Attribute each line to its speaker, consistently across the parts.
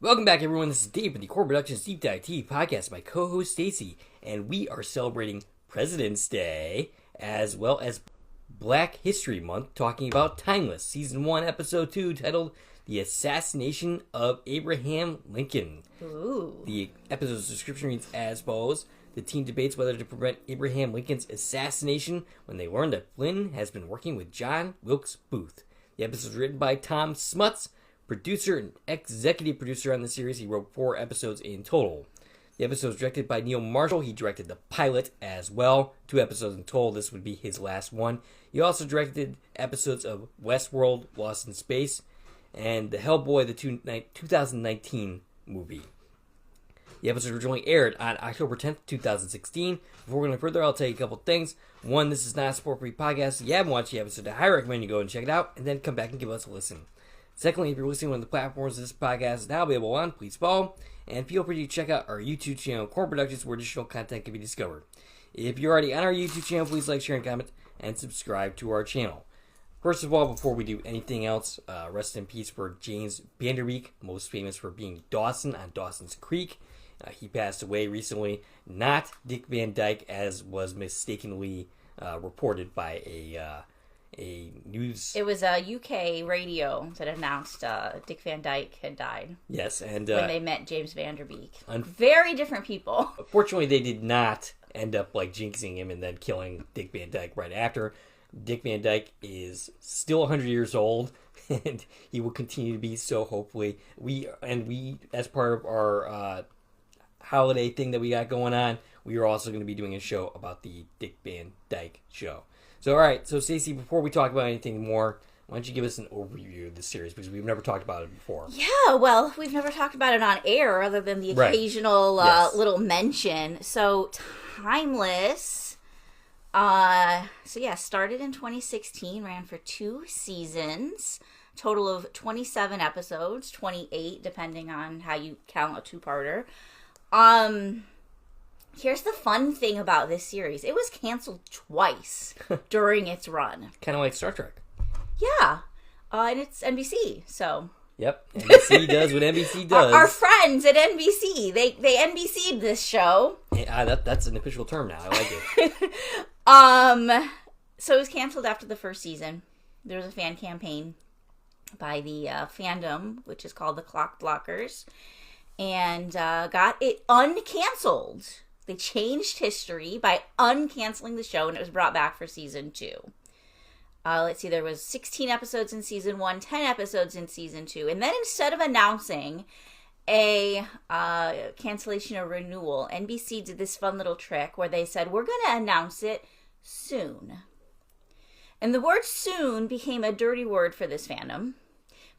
Speaker 1: Welcome back, everyone. This is Dave with the Core Productions Deep Dive TV podcast. My co-host Stacie, and we are celebrating President's Day as well as Black History Month, talking about Timeless, Season 1, Episode 2, titled "The Assassination of Abraham Lincoln."
Speaker 2: Ooh.
Speaker 1: The episode's description reads as follows: The team debates whether to prevent Abraham Lincoln's assassination when they learn that Flynn has been working with John Wilkes Booth. The episode is written by Tom Smuts, producer and executive producer on the series. He wrote 4 episodes in total. The episode was directed by Neil Marshall. He directed the pilot as well. 2 episodes in total. This would be his last one. He also directed episodes of Westworld, Lost in Space, and the Hellboy, the 2019 movie. The episode originally aired on October 10th, 2016. Before we go any further, I'll tell you a couple things. One, this is not a sport-free podcast. If you haven't watched the episode, I highly recommend you go and check it out, and then come back and give us a listen. Secondly, if you're listening on one of the platforms this podcast is now available on, please follow, and feel free to check out our YouTube channel, Core Productions, where additional content can be discovered. If you're already on our YouTube channel, please like, share, and comment, and subscribe to our channel. First of all, before we do anything else, rest in peace for James Vanderbeek, most famous for being Dawson on Dawson's Creek. He passed away recently, not Dick Van Dyke, as was mistakenly reported by a news...
Speaker 2: It was a UK radio that announced Dick Van Dyke had died.
Speaker 1: Yes, and...
Speaker 2: when they met James Vanderbeek. Very different people.
Speaker 1: Fortunately, they did not end up, jinxing him and then killing Dick Van Dyke right after. Dick Van Dyke is still 100 years old, and he will continue to be so, hopefully. We, as part of our holiday thing that we got going on, we are also going to be doing a show about the Dick Van Dyke show. So, all right. So, Stacie, before we talk about anything more, why don't you give us an overview of the series, because we've never talked about it before.
Speaker 2: Yeah, well, we've never talked about it on air other than the occasional little mention. So, Timeless. Started in 2016, ran for 2 seasons, total of 27 episodes, 28 depending on how you count a 2-parter. Here's the fun thing about this series. It was canceled twice during its run.
Speaker 1: Kind of like Star Trek.
Speaker 2: Yeah. And it's NBC, so...
Speaker 1: Yep. NBC does what NBC does.
Speaker 2: Our friends at NBC, they NBC'd this show.
Speaker 1: Yeah, that's an official term now. I like
Speaker 2: it. So it was canceled after the first season. There was a fan campaign by the fandom, which is called the Clock Blockers, and got it uncanceled. They changed history by uncanceling the show, and it was brought back for season 2. Let's see, there was 16 episodes in season 1, 10 episodes in season 2. And then instead of announcing a cancellation or renewal, NBC did this fun little trick where they said, we're going to announce it soon. And the word soon became a dirty word for this fandom,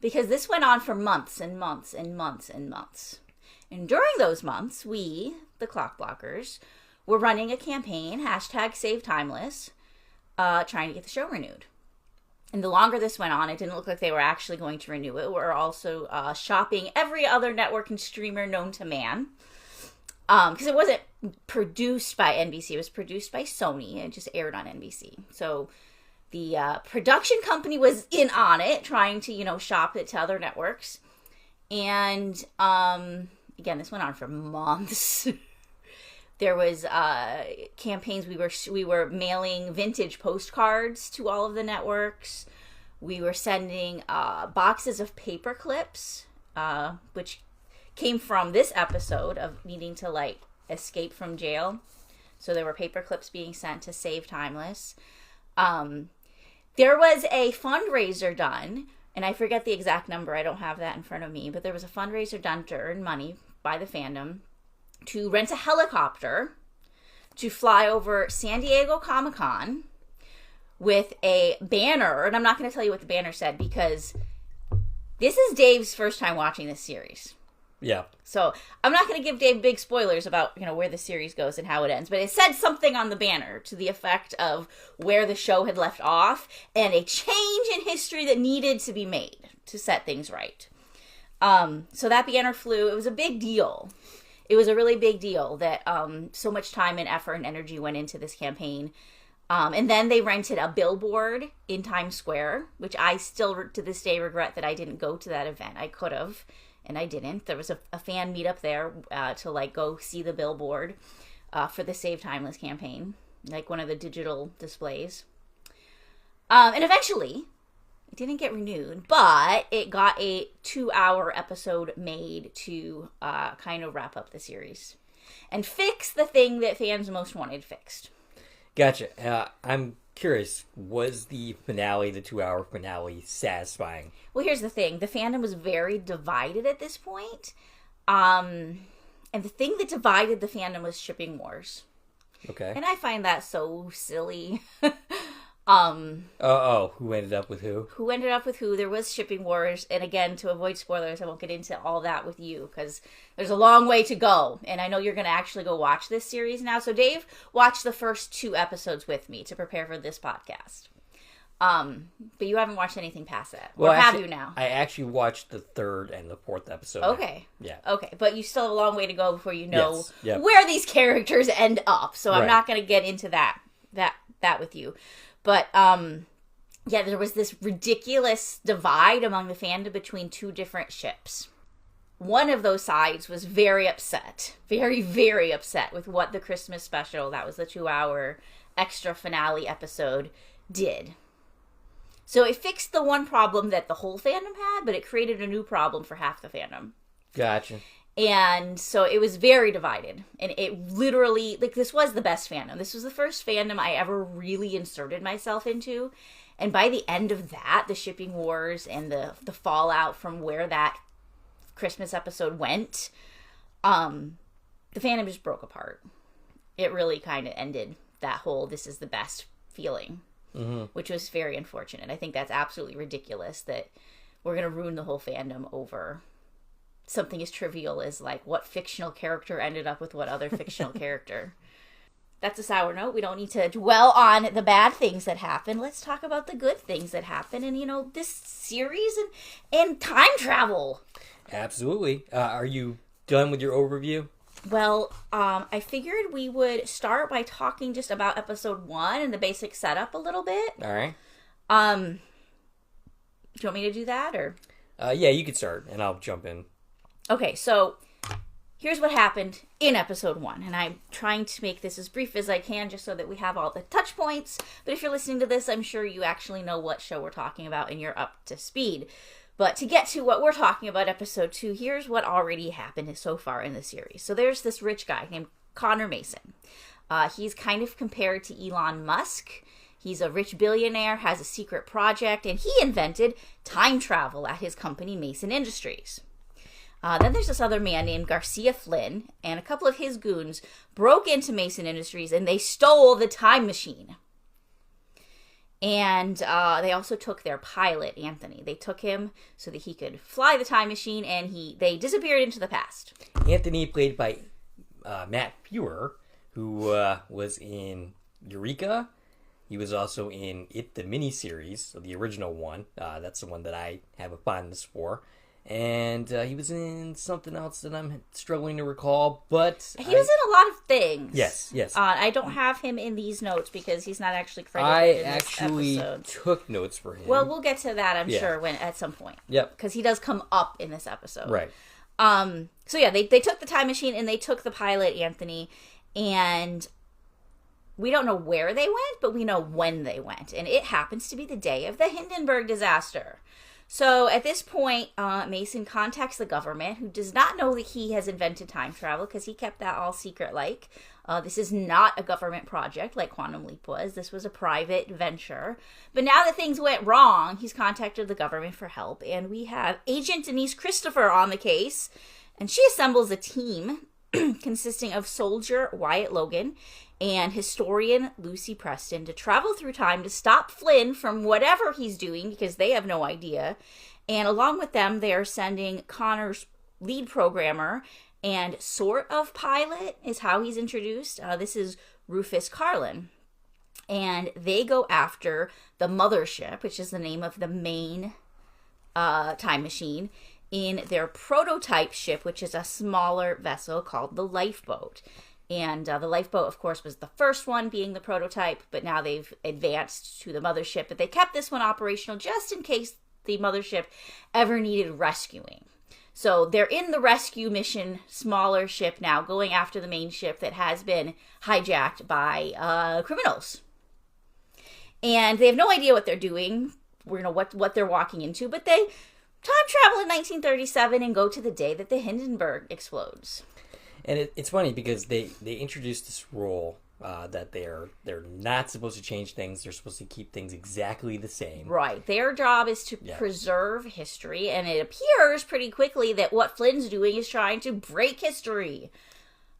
Speaker 2: because this went on for months and months and months and months. And during those months, we, the Clock Blockers, were running a campaign, #SaveTimeless, trying to get the show renewed. And the longer this went on, it didn't look like they were actually going to renew it. We're also shopping every other network and streamer known to man. Because it wasn't produced by NBC. It was produced by Sony. It just aired on NBC. So the production company was in on it, trying to, shop it to other networks. And... again, this went on for months. There was campaigns. We were mailing vintage postcards to all of the networks. We were sending boxes of paper clips, which came from this episode of needing to escape from jail. So there were paper clips being sent to Save Timeless. There was a fundraiser done, and I forget the exact number. I don't have that in front of me, but there was a fundraiser done to earn money by the fandom to rent a helicopter to fly over San Diego Comic-Con with a banner. And I'm not going to tell you what the banner said, because this is Dave's first time watching this series.
Speaker 1: Yeah.
Speaker 2: So I'm not going to give Dave big spoilers about, where the series goes and how it ends. But it said something on the banner to the effect of where the show had left off and a change in history that needed to be made to set things right. So that banner flew. It was a big deal. It was a really big deal that so much time and effort and energy went into this campaign. And then they rented a billboard in Times Square, which I still to this day regret that I didn't go to that event. I could have. and I didn't. There was a fan meetup there to like go see the billboard for the Save Timeless campaign, like one of the digital displays. And eventually, it didn't get renewed, but it got a 2-hour episode made to kind of wrap up the series and fix the thing that fans most wanted fixed.
Speaker 1: Gotcha. I'm curious, was the finale, the 2-hour finale, satisfying?
Speaker 2: Well, here's the thing. The fandom was very divided at this point. And the thing that divided the fandom was shipping wars.
Speaker 1: Okay.
Speaker 2: And I find that so silly.
Speaker 1: Who ended up with who?
Speaker 2: Who ended up with who? There was shipping wars. And again, to avoid spoilers, I won't get into all that with you because there's a long way to go. And I know you're going to actually go watch this series now. So Dave watched the first 2 episodes with me to prepare for this podcast. But you haven't watched anything past that. Well, or have you now?
Speaker 1: I actually watched the 3rd and the 4th episode.
Speaker 2: Okay.
Speaker 1: Yeah.
Speaker 2: Okay. But you still have a long way to go before you know
Speaker 1: Yes. Yep.
Speaker 2: where these characters end up. So I'm
Speaker 1: Right.
Speaker 2: not going to get into that with you. But, yeah, there was this ridiculous divide among the fandom between 2 different ships. One of those sides was very upset. Very, very upset with what the Christmas special, that was the 2-hour extra finale episode, did. So it fixed the one problem that the whole fandom had, but it created a new problem for half the fandom.
Speaker 1: Gotcha.
Speaker 2: And so it was very divided. And it literally, like, this was the best fandom. This was the first fandom I ever really inserted myself into. And by the end of that, the shipping wars and the fallout from where that Christmas episode went, the fandom just broke apart. It really kind of ended that whole this is the best feeling, which was very unfortunate. I think that's absolutely ridiculous that we're going to ruin the whole fandom over something as trivial as like what fictional character ended up with what other fictional character. That's a sour note. We don't need to dwell on the bad things that happen. Let's talk about the good things that happen. And, you know, this series and time travel.
Speaker 1: Absolutely. Are you done with your overview?
Speaker 2: Well, I figured we would start by talking just about episode 1 and the basic setup a little bit.
Speaker 1: All right.
Speaker 2: Do you want me to do that or?
Speaker 1: Yeah, you could start and I'll jump in.
Speaker 2: Okay, so here's what happened in episode 1, and I'm trying to make this as brief as I can just so that we have all the touch points, but if you're listening to this, I'm sure you actually know what show we're talking about and you're up to speed. But to get to what we're talking about, episode 2, here's what already happened so far in the series. So there's this rich guy named Connor Mason. He's kind of compared to Elon Musk. He's a rich billionaire, has a secret project, and he invented time travel at his company, Mason Industries. Then there's this other man named Garcia Flynn, and a couple of his goons broke into Mason Industries, and they stole the time machine. And they also took their pilot, Anthony. They took him so that he could fly the time machine, and they disappeared into the past.
Speaker 1: Anthony, played by Matt Fewer, who was in Eureka. He was also in It, the miniseries, so the original one. That's the one that I have a fondness for. And he was in something else that I'm struggling to recall, but...
Speaker 2: He was in a lot of things.
Speaker 1: Yes.
Speaker 2: I don't have him in these notes because he's not actually credited in this episode.
Speaker 1: I actually took notes for him.
Speaker 2: Well, we'll get to that, I'm sure, at some point.
Speaker 1: Yep.
Speaker 2: Because he does come up in this episode.
Speaker 1: Right.
Speaker 2: So yeah, they took the time machine and they took the pilot, Anthony, and we don't know where they went, but we know when they went. And it happens to be the day of the Hindenburg disaster. So at this point, Mason contacts the government, who does not know that he has invented time travel because he kept that all secret-like. This is not a government project like Quantum Leap was. This was a private venture. But now that things went wrong, he's contacted the government for help. And we have Agent Denise Christopher on the case. And she assembles a team consisting of soldier Wyatt Logan and historian Lucy Preston to travel through time to stop Flynn from whatever he's doing because they have no idea. And along with them, they are sending Connor's lead programmer and sort of pilot is how he's introduced. This is Rufus Carlin. And they go after the mothership, which is the name of the main time machine, in their prototype ship, which is a smaller vessel called the Lifeboat. And the Lifeboat, of course, was the first one being the prototype, but now they've advanced to the mothership. But they kept this one operational just in case the mothership ever needed rescuing. So they're in the rescue mission, smaller ship now, going after the main ship that has been hijacked by criminals. And they have no idea what they're doing, what they're walking into, but they time travel in 1937 and go to the day that the Hindenburg explodes.
Speaker 1: And it's funny because they introduced this rule that they're not supposed to change things. They're supposed to keep things exactly the same.
Speaker 2: Right. Their job is to preserve history, and it appears pretty quickly that what Flynn's doing is trying to break history.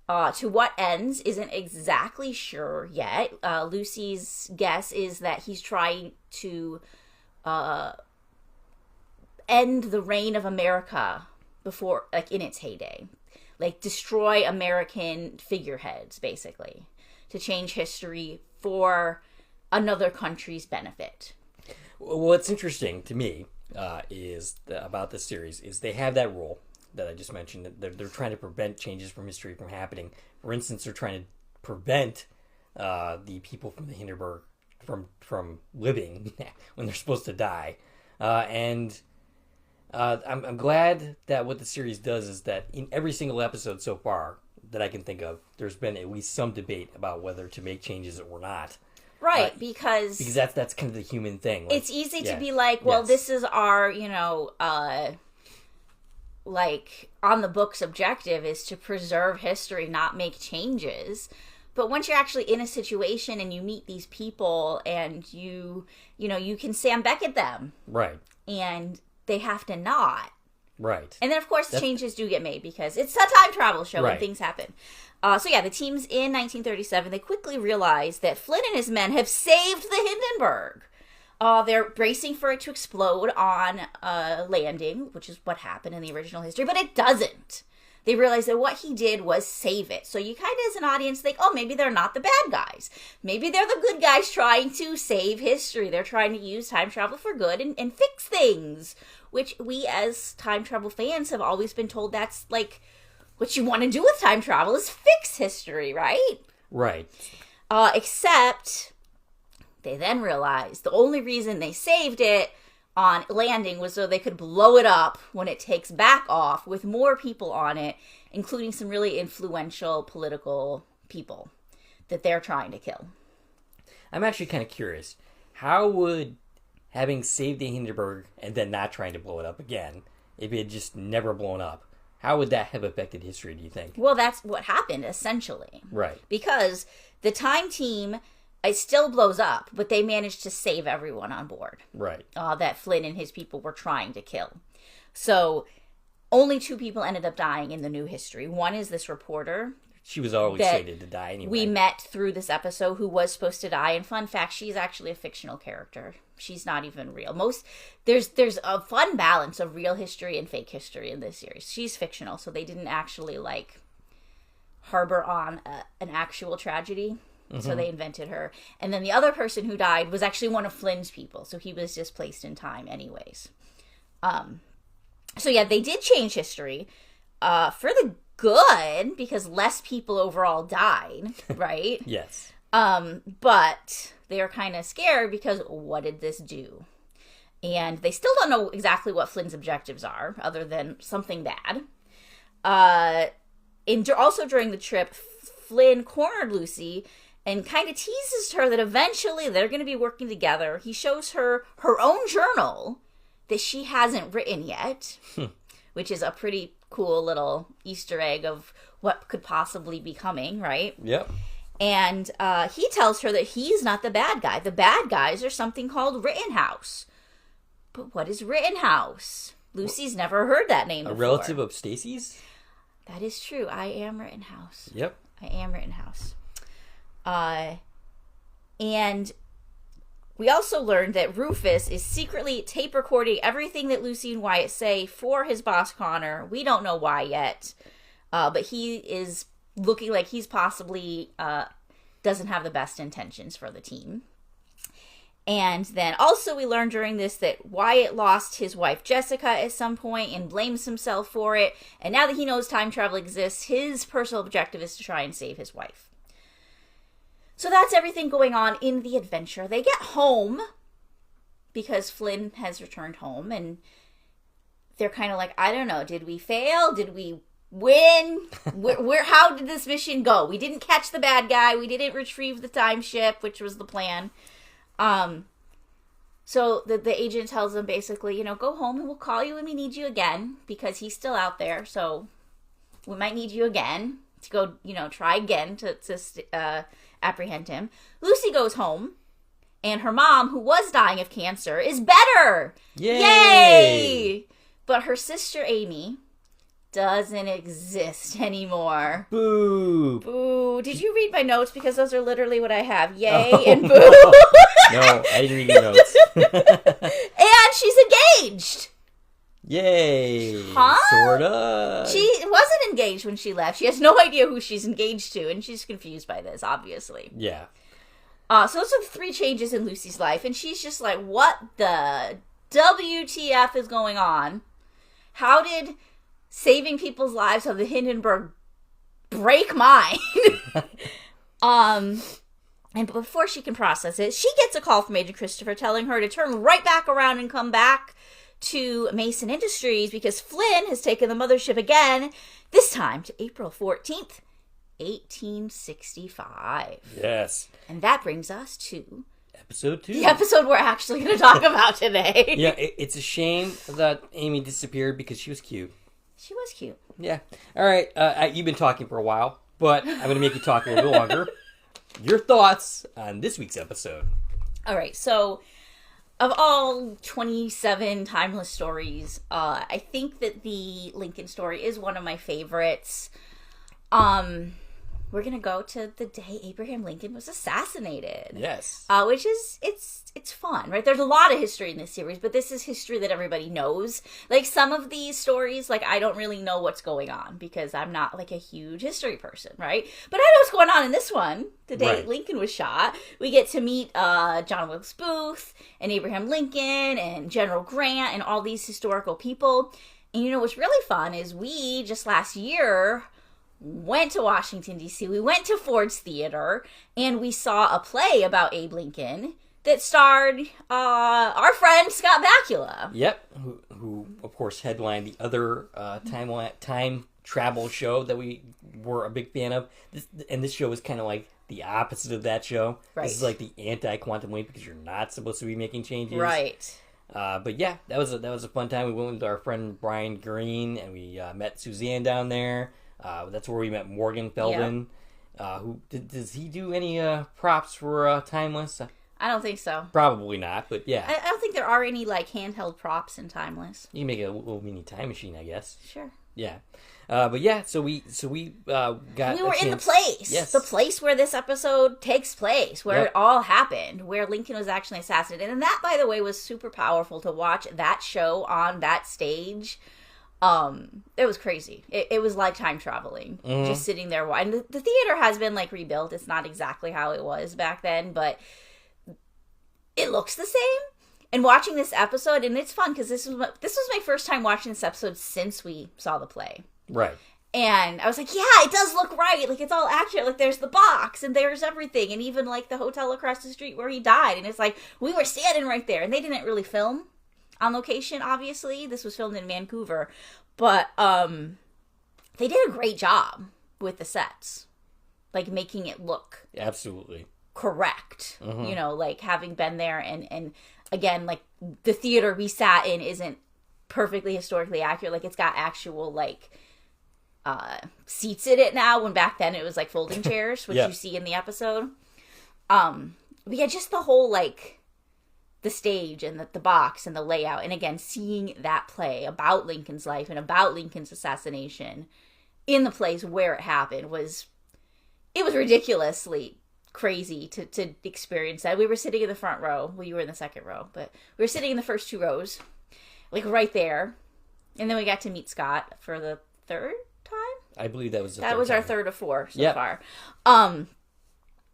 Speaker 2: To what ends isn't exactly sure yet. Lucy's guess is that he's trying to end the reign of America before, like, in its heyday. Like, destroy American figureheads, basically, to change history for another country's benefit.
Speaker 1: What's interesting to me about this series is they have that rule that I just mentioned. That they're trying to prevent changes from history from happening. For instance, they're trying to prevent the people from the Hindenburg from living when they're supposed to die. I'm glad that what the series does is that in every single episode so far that I can think of, there's been at least some debate about whether to make changes or not.
Speaker 2: Right, because
Speaker 1: that's kind of the human thing. Like,
Speaker 2: it's easy to be like, well, this is our, like, on the books objective is to preserve history, not make changes. But once you're actually in a situation and you meet these people and you can Sam Beckett them. Right. And they have to not. Right. And then, of course, changes do get made because it's a time travel show and things happen. The teams in 1937, they quickly realize that Flynn and his men have saved the Hindenburg. They're bracing for it to explode on landing, which is what happened in the original history, but it doesn't. They realize that what he did was save it. So you kind of, as an audience, think, oh, maybe they're not the bad guys. Maybe they're the good guys trying to save history. They're trying to use time travel for good and fix things, which we as time travel fans have always been told that's, like, what you want to do with time travel is fix history, right? Right. Except they then realized the only reason they saved it on landing was so they could blow it up when it takes back off with more people on it, including some really influential political people that they're trying to kill.
Speaker 1: I'm actually kind of curious. How would having saved the Hindenburg and then not trying to blow it up again, if it had just never blown up, how would that have affected history, do you think?
Speaker 2: Well, that's what happened, essentially. Right. Because the time team, it still blows up, but they managed to save everyone on board. Right. That Flynn and his people were trying to kill. So only 2 people ended up dying in the new history. One is this reporter.
Speaker 1: She was always slated to die anyway.
Speaker 2: We met through this episode who was supposed to die. And fun fact, she's actually a fictional character. She's not even real. There's a fun balance of real history and fake history in this series. She's fictional, so they didn't actually, like, harbor on an actual tragedy. Mm-hmm. So they invented her. And then the other person who died was actually one of Flynn's people. So he was displaced in time anyways. They did change history for the good because less people overall died, right? Yes. But they are kind of scared because what did this do? And they still don't know exactly what Flynn's objectives are other than something bad. Also during the trip, Flynn cornered Lucy and kind of teases her that eventually they're going to be working together. He shows her her own journal that she hasn't written yet, which is a pretty cool little Easter egg of what could possibly be coming, right? Yep. And he tells her that he's not the bad guy. The bad guys are something called Rittenhouse. But what is Rittenhouse? Lucy's never heard that name before.
Speaker 1: A relative of Stacie's?
Speaker 2: That is true. I am Rittenhouse.
Speaker 1: Yep.
Speaker 2: I am Rittenhouse. And we also learned that Rufus is secretly tape recording everything that Lucy and Wyatt say for his boss, Connor. We don't know why yet. But he is looking like he's possibly doesn't have the best intentions for the team. And then also we learned during this that Wyatt lost his wife Jessica at some point and blames himself for it. And now that he knows time travel exists, his personal objective is to try and save his wife. So that's everything going on in the adventure. They get home because Flynn has returned home and they're kind of like, I don't know, did we fail? Did we win? How did this mission go? We didn't catch the bad guy. We didn't retrieve the time ship, which was the plan. So the agent tells them basically, go home and we'll call you when we need you again, because he's still out there. So we might need you again to go, try again to apprehend him. Lucy goes home, and her mom, who was dying of cancer, is better. Yay! But her sister Amy doesn't exist anymore.
Speaker 1: Boo.
Speaker 2: Boo. Did you read my notes? Because those are literally what I have. Yay and boo.
Speaker 1: No, I didn't read your notes.
Speaker 2: And she's engaged.
Speaker 1: Yay.
Speaker 2: Huh?
Speaker 1: Sorta.
Speaker 2: She wasn't engaged when she left. She has no idea who she's engaged to, and she's confused by this, obviously.
Speaker 1: Yeah.
Speaker 2: So those are 3 changes in Lucy's life, and she's just like, what the WTF is going on? How did saving people's lives of the Hindenburg break mine? And before she can process it, she gets a call from Agent Christopher telling her to turn right back around and come back to Mason Industries because Flynn has taken the mothership again, this time to April 14th, 1865.
Speaker 1: Yes.
Speaker 2: And that brings us to
Speaker 1: episode 2.
Speaker 2: The episode we're actually going to talk about today.
Speaker 1: Yeah, it's a shame that Amy disappeared because she was cute.
Speaker 2: She was cute.
Speaker 1: Yeah. All right. You've been talking for a while, but I'm going to make you talk a little bit longer. Your thoughts on this week's episode.
Speaker 2: All right. So, of all 27 timeless stories, I think that the Lincoln story is one of my favorites. We're going to go to the day Abraham Lincoln was assassinated.
Speaker 1: Yes.
Speaker 2: Which is, it's fun, right? There's a lot of history in this series, but this is history that everybody knows. Like, some of these stories, like, I don't really know what's going on because I'm not, like, a huge history person, right? But I know what's going on in this one. The day Lincoln was shot. We get to meet John Wilkes Booth and Abraham Lincoln and General Grant and all these historical people. And what's really fun is we, just last year, went to Washington, D.C. We went to Ford's Theater, and we saw a play about Abe Lincoln that starred our friend Scott Bakula.
Speaker 1: Yep, who of course headlined the other time travel show that we were a big fan of. This show is kind of like the opposite of that show.
Speaker 2: Right.
Speaker 1: This is like the anti-quantum leap because you're not supposed to be making changes.
Speaker 2: Right.
Speaker 1: But yeah, that was a fun time. We went with our friend Brian Green, and we met Suzanne down there. That's where we met Morgan Feldman. Yeah. Does he do any props for Timeless?
Speaker 2: I don't think so.
Speaker 1: Probably not, but yeah.
Speaker 2: I don't think there are any handheld props in Timeless.
Speaker 1: You can make a little mini time machine, I guess.
Speaker 2: Sure.
Speaker 1: Yeah. But yeah, so we got.
Speaker 2: We were in the place.
Speaker 1: Yes.
Speaker 2: The place where this episode takes place, where it all happened, where Lincoln was actually assassinated, and that, by the way, was super powerful to watch that show on that stage. It was crazy. It was like time traveling, just sitting there. And the theater has been rebuilt. It's not exactly how it was back then, but it looks the same. And watching this episode, and it's fun because this was my first time watching this episode since we saw the play.
Speaker 1: Right.
Speaker 2: And I was like, yeah, it does look right. It's all accurate. There's the box and there's everything. And even the hotel across the street where he died. And it's we were standing right there. And they didn't really film on location, obviously. This was filmed in Vancouver. But they did a great job with the sets. Making it look
Speaker 1: absolutely
Speaker 2: correct. Having been there and again, the theater we sat in isn't perfectly historically accurate. It's got actual seats in it now, when back then it was folding chairs, which you see in the episode. But yeah, just the whole the stage and the box and the layout, and again seeing that play about Lincoln's life and about Lincoln's assassination in the place where it happened was ridiculously crazy to experience that. We were sitting in the front row. Well, you were in the second row, but we were sitting in the first 2 rows, right there. And then we got to meet Scott for the third time.
Speaker 1: I believe that was
Speaker 2: our third of 4 so far.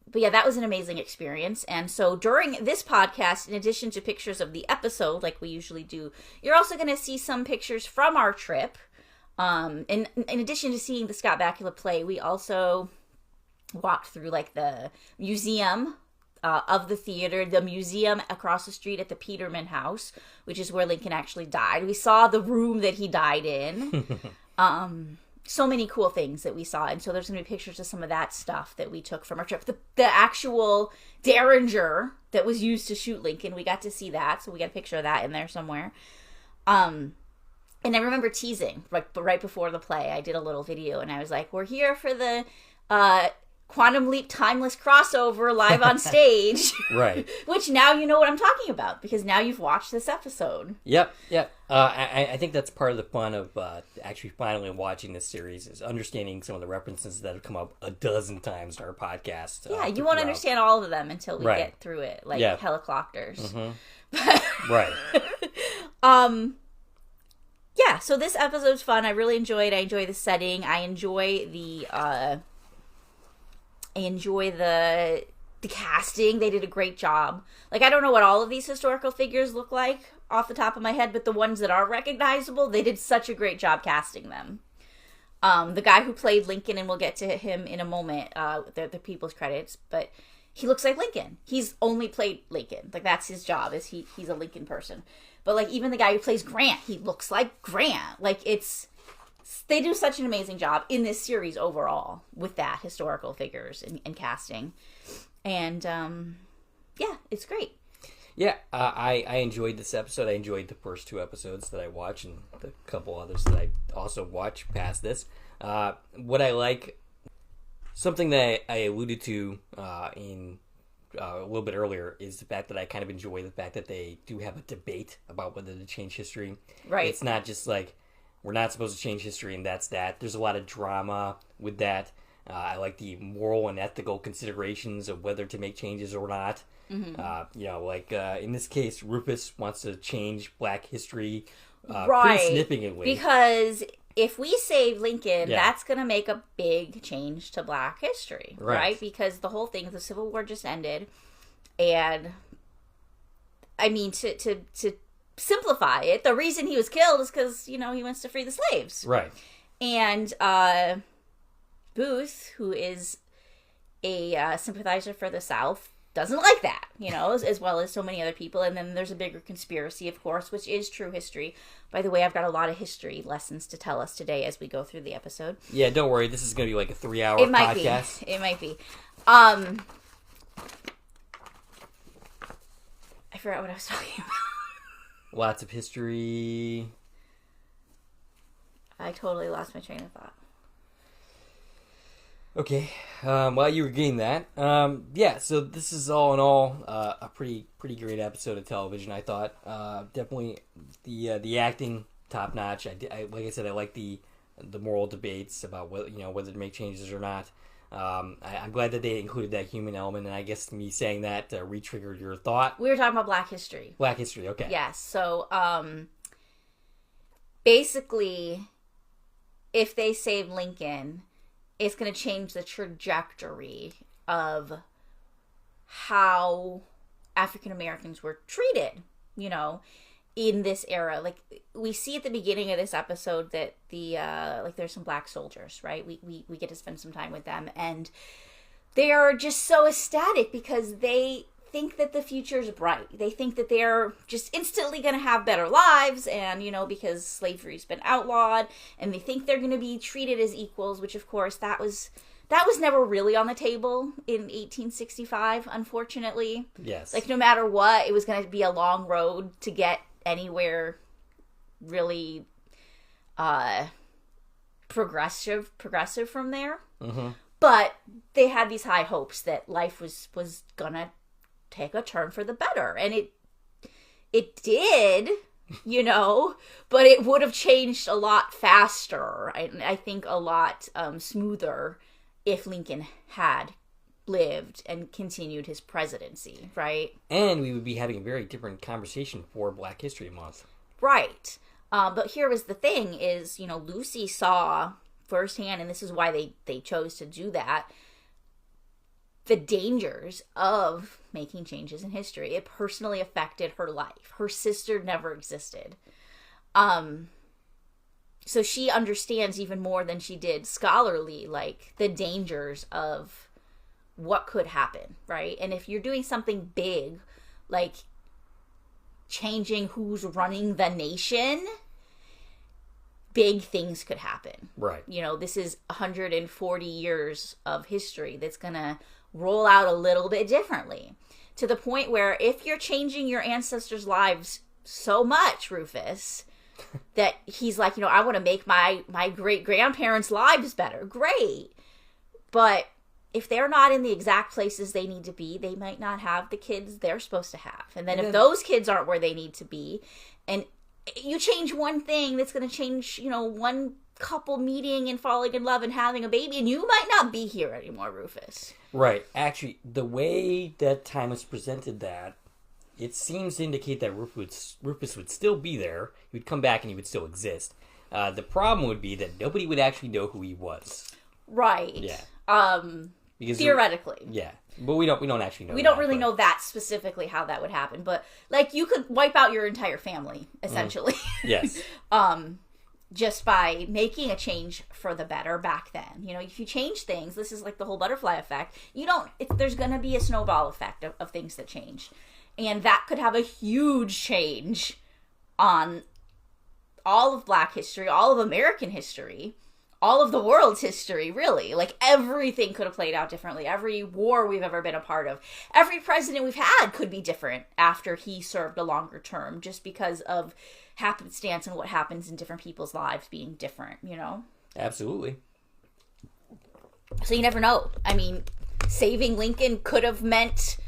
Speaker 2: But yeah, that was an amazing experience. And so during this podcast, in addition to pictures of the episode, like we usually do, you're also going to see some pictures from our trip. In addition to seeing the Scott Bakula play, we also walked through the museum of the theater, the museum across the street at the Peterman House, which is where Lincoln actually died. We saw the room that he died in. So many cool things that we saw. And so there's going to be pictures of some of that stuff that we took from our trip. The actual Derringer that was used to shoot Lincoln, we got to see that. So we got a picture of that in there somewhere. And I remember teasing, right before the play, I did a little video and I was like, we're here for the Quantum Leap Timeless crossover live on stage.
Speaker 1: Right.
Speaker 2: Which now you know what I'm talking about, because now you've watched this episode.
Speaker 1: Yep. I think that's part of the fun of actually finally watching this series, is understanding some of the references that have come up a dozen times in our podcast.
Speaker 2: Yeah, you won't understand all of them until we get through it, like helicopters.
Speaker 1: Mm-hmm. Right.
Speaker 2: Yeah, so this episode's fun. I really enjoyed it. I enjoy the setting. I enjoy the casting. They did a great job. Like, I don't know what all of these historical figures look like off the top of my head, but the ones that are recognizable, they did such a great job casting them. The guy who played Lincoln, and we'll get to him in a moment, the people's credits, but he looks like Lincoln. He's only played Lincoln. Like, that's his job, is he's a Lincoln person. But, like, even the guy who plays Grant, he looks like Grant. Like, they do such an amazing job in this series overall with that, historical figures and casting. And, yeah, it's great.
Speaker 1: Yeah, I enjoyed this episode. I enjoyed the first 2 episodes that I watched, and the couple others that I also watched past this. What I like, something that I alluded to in a little bit earlier, is the fact that I kind of enjoy the fact that they do have a debate about whether to change history.
Speaker 2: Right.
Speaker 1: It's not just like, we're not supposed to change history and that's that. There's a lot of drama with that. I like the moral and ethical considerations of whether to make changes or not. Mm-hmm. In this case, Rufus wants to change Black history pretty significantly.
Speaker 2: Because if we save Lincoln, that's going to make a big change to Black history, right? Because the whole thing, the Civil War just ended, and I mean, to simplify it, the reason he was killed is because, he wants to free the slaves.
Speaker 1: Right.
Speaker 2: And Booth, who is a sympathizer for the South, doesn't like that, as well as so many other people. And then there's a bigger conspiracy, of course, which is true history. By the way, I've got a lot of history lessons to tell us today as we go through the episode.
Speaker 1: Yeah, don't worry. This is going to be like a 3-hour podcast.
Speaker 2: It might be. I forgot what I was talking about.
Speaker 1: Lots of history.
Speaker 2: I totally lost my train of thought.
Speaker 1: Okay, while you were getting that, so this is all in all a pretty great episode of television, I thought. Definitely the acting, top notch. I like I said, I like the moral debates about whether to make changes or not. I'm glad that they included that human element, and I guess me saying that re-triggered your thought.
Speaker 2: We were talking about Black history.
Speaker 1: Black history, okay.
Speaker 2: Yes, so basically, if they save Lincoln, it's going to change the trajectory of how African Americans were treated, in this era. Like, we see at the beginning of this episode that there's some Black soldiers, right? We get to spend some time with them, and they are just so ecstatic because they think that the future is bright. They think that they're just instantly going to have better lives, and, because slavery's been outlawed, and they think they're going to be treated as equals, which, of course, that was never really on the table in 1865, unfortunately.
Speaker 1: Yes. Like,
Speaker 2: no matter what, it was going to be a long road to get anywhere really progressive from there. Mm-hmm. But they had these high hopes that life was going to take a turn for the better, and it did, but it would have changed a lot faster, I think a lot smoother, if Lincoln had lived and continued his presidency, right?
Speaker 1: And we would be having a very different conversation for Black History Month.
Speaker 2: Right. But here was the thing is, Lucy saw firsthand, and this is why they chose to do that, the dangers of making changes in history. It personally affected her life. Her sister never existed. So she understands even more than she did scholarly, like, the dangers of what could happen, right? And if you're doing something big, like changing who's running the nation, big things could happen.
Speaker 1: Right.
Speaker 2: You know, this is 140 years of history that's going to roll out a little bit differently, to the point where if you're changing your ancestors' lives so much, Rufus, that he's like, you know, I want to make my great-grandparents' lives better. Great. But if they're not in the exact places they need to be, they might not have the kids they're supposed to have. And then if those kids aren't where they need to be, and you change one thing that's going to change, you know, one couple meeting and falling in love and having a baby, and you might not be here anymore, Rufus.
Speaker 1: Right. Actually, the way that Timeless presented that, it seems to indicate that Rufus would still be there. He would come back and he would still exist. The problem would be that nobody would actually know who he was.
Speaker 2: Right.
Speaker 1: Yeah. Because
Speaker 2: theoretically.
Speaker 1: Yeah. But we don't actually know.
Speaker 2: We don't really know that specifically how that would happen, but like you could wipe out your entire family essentially.
Speaker 1: Yes.
Speaker 2: Just by making a change for the better back then. You know, if you change things, this is like the whole butterfly effect. There's going to be a snowball effect of things that change. And that could have a huge change on all of Black history, all of American history, all of the world's history, really. Like, everything could have played out differently. Every war we've ever been a part of, every president we've had could be different after he served a longer term, just because of happenstance and what happens in different people's lives being different, you know?
Speaker 1: Absolutely.
Speaker 2: So you never know. I mean, saving Lincoln could have meant,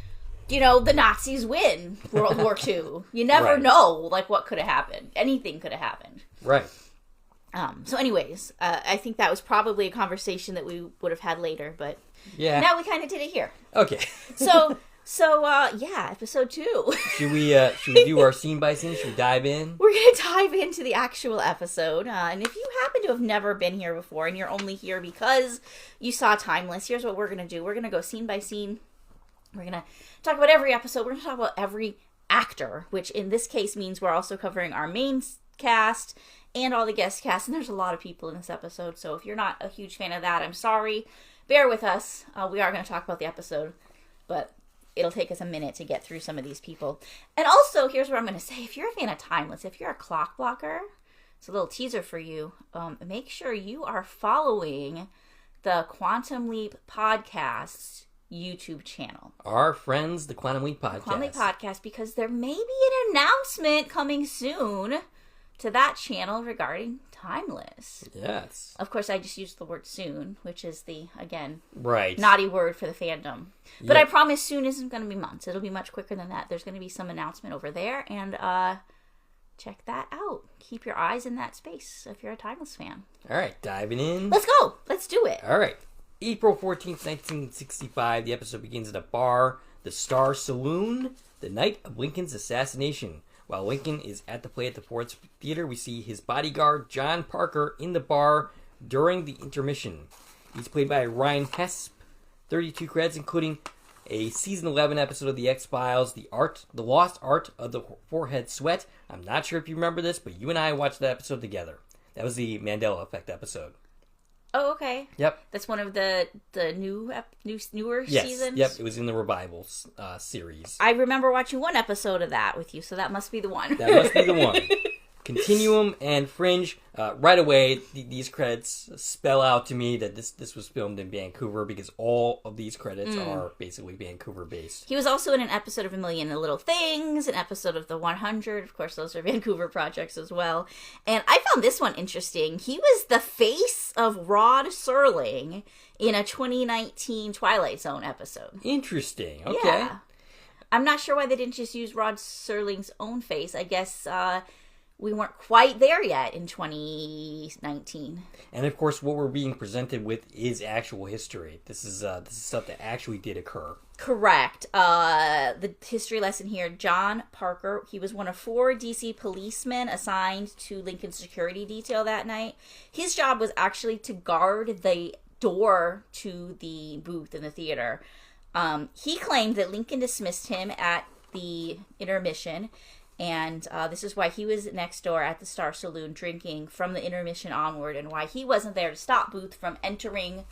Speaker 2: you know, the Nazis win World War II. You never know, like, what could have happened. Anything could have happened.
Speaker 1: Right.
Speaker 2: So anyways, I think that was probably a conversation that we would have had later, but
Speaker 1: yeah,
Speaker 2: now we kind of did it here.
Speaker 1: Okay.
Speaker 2: So yeah, episode 2.
Speaker 1: Should we do our scene by scene? Should we dive in?
Speaker 2: We're going to dive into the actual episode. And if you happen to have never been here before and you're only here because you saw Timeless, here's what we're going to do. We're going to go scene by scene. We're going to talk about every episode. We're going to talk about every actor, which in this case means we're also covering our main cast and all the guest cast, and there's a lot of people in this episode, so if you're not a huge fan of that, I'm sorry. Bear with us. We are going to talk about the episode, but it'll take us a minute to get through some of these people. And also, here's what I'm going to say. If you're a fan of Timeless, if you're a clock blocker, it's a little teaser for you. Make sure you are following the Quantum Leap Podcast's YouTube channel.
Speaker 1: Our friends, the Quantum Leap Podcast.
Speaker 2: Quantum Leap Podcast, because there may be an announcement coming soon to that channel regarding Timeless.
Speaker 1: Yes.
Speaker 2: Of course, I just used the word soon, which is the, again,
Speaker 1: right,
Speaker 2: naughty word for the fandom. But I promise soon isn't going to be months. It'll be much quicker than that. There's going to be some announcement over there, and check that out. Keep your eyes in that space if you're a Timeless fan.
Speaker 1: All right, diving in.
Speaker 2: Let's go. Let's do it.
Speaker 1: All right. April 14th, 1965. The episode begins at a bar, the Star Saloon, the night of Lincoln's assassination. While Lincoln is at the play at the Ford's Theater, we see his bodyguard, John Parker, in the bar during the intermission. He's played by Ryan Hesp. 32 credits, including a season 11 episode of The X-Files, The Lost Art of the Forehead Sweat. I'm not sure if you remember this, but you and I watched that episode together. That was the Mandela Effect episode.
Speaker 2: Oh, okay.
Speaker 1: Yep.
Speaker 2: That's one of the newer seasons?
Speaker 1: Yep, it was in the Revivals series.
Speaker 2: I remember watching one episode of that with you, so that must be the one.
Speaker 1: That must be the one. Continuum and Fringe, right away, these credits spell out to me that this was filmed in Vancouver, because all of these credits are basically Vancouver-based.
Speaker 2: He was also in an episode of A Million Little Things, an episode of The 100. Of course, those are Vancouver projects as well. And I found this one interesting. He was the face of Rod Serling in a 2019 Twilight Zone episode.
Speaker 1: Interesting. Okay.
Speaker 2: Yeah. I'm not sure why they didn't just use Rod Serling's own face. I guess we weren't quite there yet in 2019.
Speaker 1: And of course, what we're being presented with is actual history. This is stuff that actually did occur.
Speaker 2: Correct. The history lesson here, John Parker, he was one of 4 DC policemen assigned to Lincoln's security detail that night. His job was actually to guard the door to the booth in the theater. He claimed that Lincoln dismissed him at the intermission, and this is why he was next door at the Star Saloon drinking from the intermission onward, and why he wasn't there to stop Booth from entering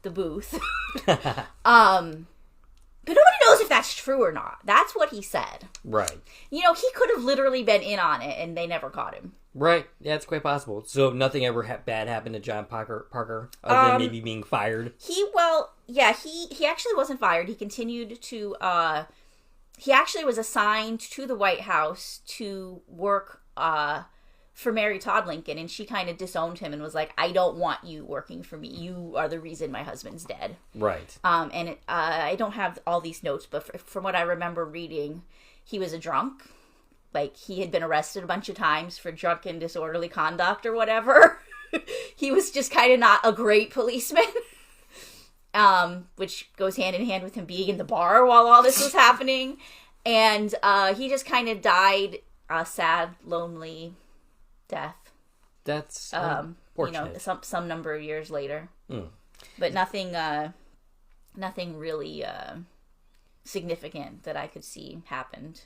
Speaker 2: the booth. But nobody knows if that's true or not. That's what he said.
Speaker 1: Right.
Speaker 2: You know, he could have literally been in on it, and they never caught him.
Speaker 1: Right. Yeah, it's quite possible. So nothing ever bad happened to John Parker, other than maybe being fired?
Speaker 2: He actually wasn't fired. He continued to, he actually was assigned to the White House to work for Mary Todd Lincoln, and she kind of disowned him and was like, I don't want you working for me. You are the reason my husband's dead.
Speaker 1: Right.
Speaker 2: I don't have all these notes, but from what I remember reading, he was a drunk. Like, he had been arrested a bunch of times for drunken disorderly conduct or whatever. He was just kind of not a great policeman. Which goes hand in hand with him being in the bar while all this was happening. And he just kind of died a sad, lonely death.
Speaker 1: That's
Speaker 2: some number of years later. But nothing really significant that I could see happened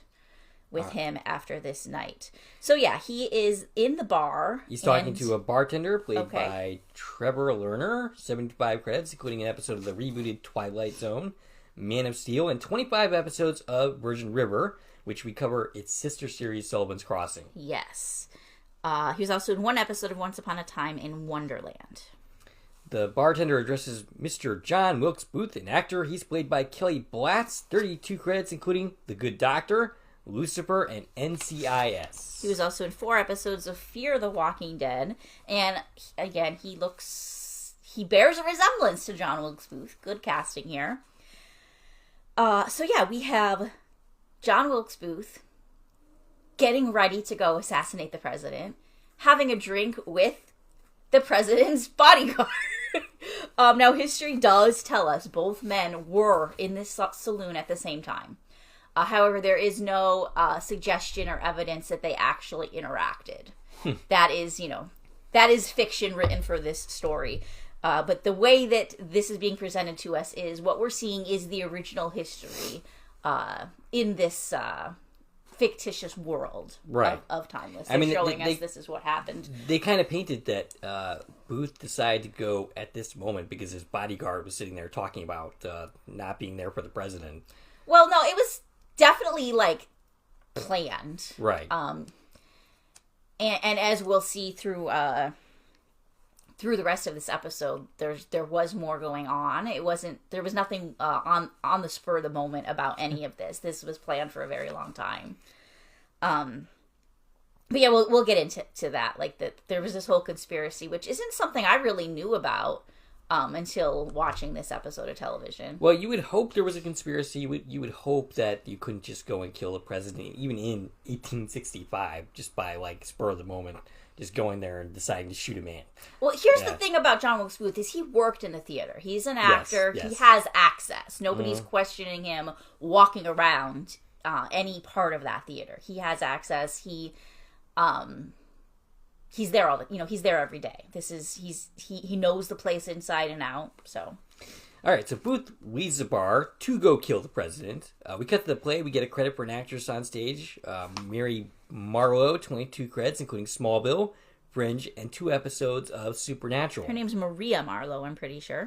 Speaker 2: with him after this night. So yeah, he is in the bar.
Speaker 1: He's talking to a bartender played by Trevor Lerner. 75 credits, including an episode of the rebooted Twilight Zone, Man of Steel, and 25 episodes of Virgin River, which we cover its sister series, Sullivan's Crossing.
Speaker 2: Yes. He was also in one episode of Once Upon a Time in Wonderland.
Speaker 1: The bartender addresses Mr. John Wilkes Booth, an actor. He's played by Kelly Blatz. 32 credits, including The Good Doctor, Lucifer, and NCIS.
Speaker 2: He was also in 4 episodes of Fear the Walking Dead. And again, he bears a resemblance to John Wilkes Booth. Good casting here. So yeah, we have John Wilkes Booth getting ready to go assassinate the president, having a drink with the president's bodyguard. Now, history does tell us both men were in this saloon at the same time. However, there is no suggestion or evidence that they actually interacted. That is fiction written for this story. But the way that this is being presented to us is what we're seeing is the original history in this fictitious world of Timeless. They're showing us this is what happened.
Speaker 1: They kind of painted that Booth decided to go at this moment because his bodyguard was sitting there talking about not being there for the president.
Speaker 2: Well, no, it was definitely planned,
Speaker 1: right?
Speaker 2: And as we'll see through the rest of this episode, there was more going on. There was nothing on the spur of the moment about any of this. This was planned for a very long time. But yeah, we'll get into that. There was this whole conspiracy, which isn't something I really knew about until watching this episode of television.
Speaker 1: Well, you would hope there was a conspiracy. You would hope that you couldn't just go and kill the president, even in 1865, just by spur of the moment, just going there and deciding to shoot a man.
Speaker 2: Well, here's the thing about John Wilkes Booth is he worked in the theater. He's an actor. Yes. He has access. Nobody's questioning him walking around any part of that theater. He has access. He's there he's there every day. He knows the place inside and out. So,
Speaker 1: all right. So Booth leaves the bar to go kill the president. We cut to the play. We get a credit for an actress on stage, Mary Marlowe, 22 credits, including Smallville, Fringe, and 2 episodes of Supernatural.
Speaker 2: Her name's Maria Marlowe. I'm pretty sure.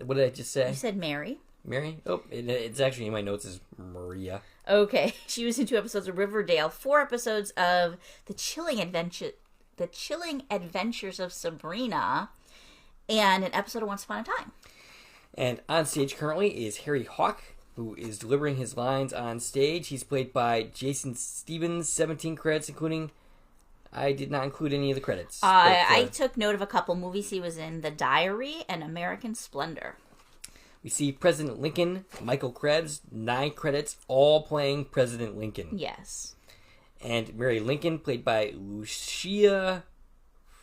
Speaker 1: What did I just say?
Speaker 2: You said Mary.
Speaker 1: Mary? Oh, it's actually in my notes as Maria.
Speaker 2: Okay. She was in 2 episodes of Riverdale, 4 episodes of The Chilling Adventures of Sabrina, and an episode of Once Upon a Time.
Speaker 1: And on stage currently is Harry Hawk, who is delivering his lines on stage. He's played by Jason Stevens, 17 credits, including... I did not include any of the credits.
Speaker 2: I took note of a couple movies he was in, The Diary and American Splendor.
Speaker 1: We see President Lincoln, Michael Krebs, 9 credits, all playing President Lincoln.
Speaker 2: Yes.
Speaker 1: And Mary Lincoln, played by Lucia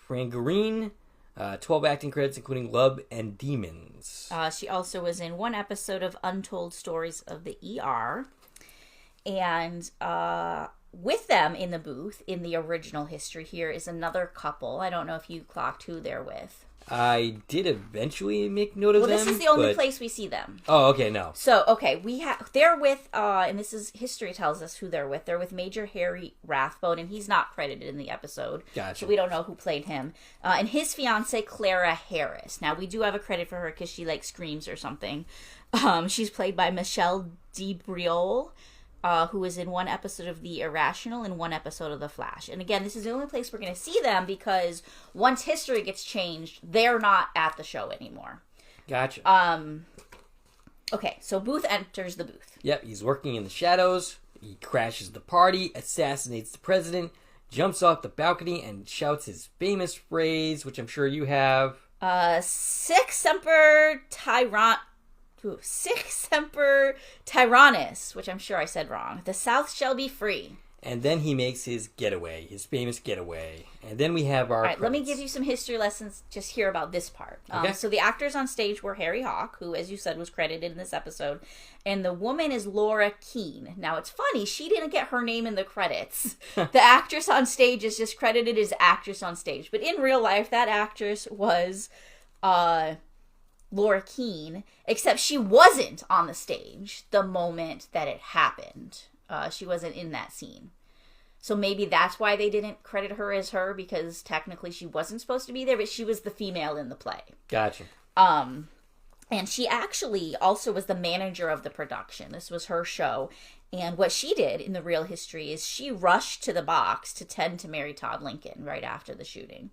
Speaker 1: Frangarine, 12 acting credits, including Love and Demons.
Speaker 2: She also was in 1 episode of Untold Stories of the ER. And with them in the booth, in the original history here, is another couple. I don't know if you clocked who they're with.
Speaker 1: I did eventually make note of them.
Speaker 2: Well, this is the only place we see them.
Speaker 1: Oh, okay, no.
Speaker 2: So, okay, they're with, and this is, history tells us who they're with. They're with Major Harry Rathbone, and he's not credited in the episode.
Speaker 1: Gotcha.
Speaker 2: So we don't know who played him. And his fiancée, Clara Harris. Now, we do have a credit for her because she, screams or something. She's played by Michelle DeBriol, who was in one episode of The Irrational and one episode of The Flash. And again, this is the only place we're going to see them because once history gets changed, they're not at the show anymore.
Speaker 1: Gotcha.
Speaker 2: Okay, so Booth enters the booth.
Speaker 1: Yep, he's working in the shadows. He crashes the party, assassinates the president, jumps off the balcony, and shouts his famous phrase, which I'm sure you have.
Speaker 2: Sic semper Tyrannus, which I'm sure I said wrong. The South shall be free.
Speaker 1: And then he makes his getaway, his famous getaway. And then we have our... All right,
Speaker 2: let me give you some history lessons just here about this part.
Speaker 1: Okay.
Speaker 2: So the actors on stage were Harry Hawk, who, as you said, was credited in this episode. And the woman is Laura Keene. Now, it's funny, she didn't get her name in the credits. The actress on stage is just credited as actress on stage. But in real life, that actress was Laura Keene, except she wasn't on the stage the moment that it happened. She wasn't in that scene. So maybe that's why they didn't credit her as her, because technically she wasn't supposed to be there, but she was the female in the play.
Speaker 1: Gotcha.
Speaker 2: And she actually also was the manager of the production. This was her show. And what she did in the real history is she rushed to the box to tend to Mary Todd Lincoln right after the shooting.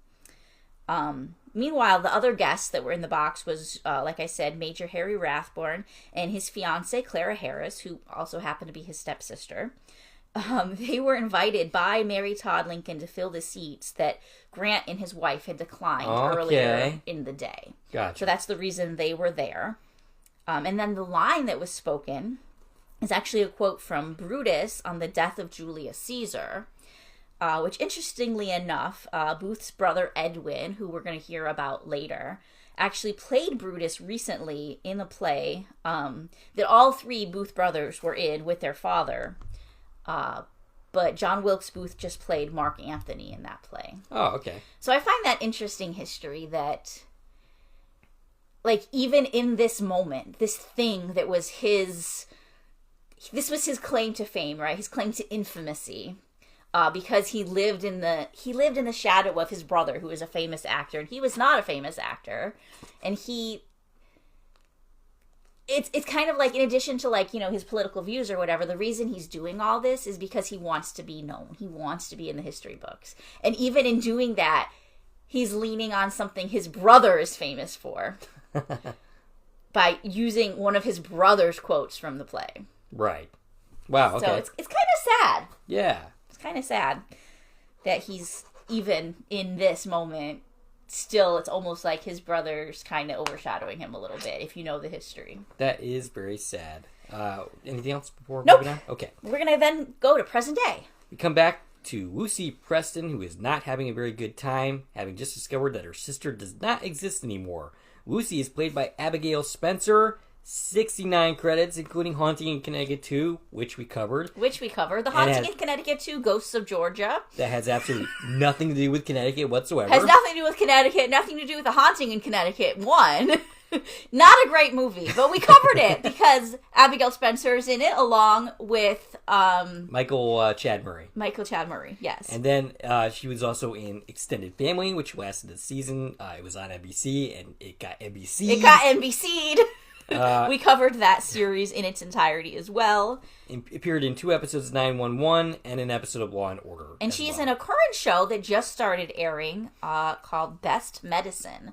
Speaker 2: Meanwhile, the other guests that were in the box was, like I said, Major Harry Rathbone and his fiancée, Clara Harris, who also happened to be his stepsister. They were invited by Mary Todd Lincoln to fill the seats that Grant and his wife had declined earlier in the day.
Speaker 1: Gotcha.
Speaker 2: So that's the reason they were there. And then the line that was spoken is actually a quote from Brutus on the death of Julius Caesar. Which, interestingly enough, Booth's brother Edwin, who we're going to hear about later, actually played Brutus recently in a play that all three Booth brothers were in with their father. But John Wilkes Booth just played Mark Antony in that play.
Speaker 1: Oh, okay.
Speaker 2: So I find that interesting history that, even in this moment, this thing that was this was his claim to fame, right? His claim to infamousy. Because he lived in the shadow of his brother, who was a famous actor, and he was not a famous actor, and it's kind of in addition to his political views or whatever, the reason he's doing all this is because he wants to be known. He wants to be in the history books, and even in doing that, he's leaning on something his brother is famous for by using one of his brother's quotes from the play.
Speaker 1: Right. Wow. Okay.
Speaker 2: So it's kind of sad.
Speaker 1: Yeah.
Speaker 2: Kind of sad that he's, even in this moment, still, it's almost like his brother's kind of overshadowing him a little bit, if you know the history.
Speaker 1: That is very sad. Anything else before
Speaker 2: nope.
Speaker 1: moving on? Okay.
Speaker 2: We're going to then go to present day.
Speaker 1: We come back to Lucy Preston, who is not having a very good time, having just discovered that her sister does not exist anymore. Lucy is played by Abigail Spencer. 69 credits, including Haunting in Connecticut 2, which we covered.
Speaker 2: The Haunting in Connecticut 2, Ghosts of Georgia.
Speaker 1: That has absolutely nothing to do with Connecticut whatsoever.
Speaker 2: Has nothing to do with Connecticut, nothing to do with The Haunting in Connecticut 1. Not a great movie, but we covered it because Abigail Spencer is in it along with...
Speaker 1: Michael Chad Murray.
Speaker 2: Michael Chad Murray, yes.
Speaker 1: And then she was also in Extended Family, which lasted a season. It was on NBC, and it got NBC'd.
Speaker 2: We covered that series in its entirety as well.
Speaker 1: Appeared in 2 episodes of 911 and an episode of Law and Order.
Speaker 2: And she's in a current show that just started airing called Best Medicine,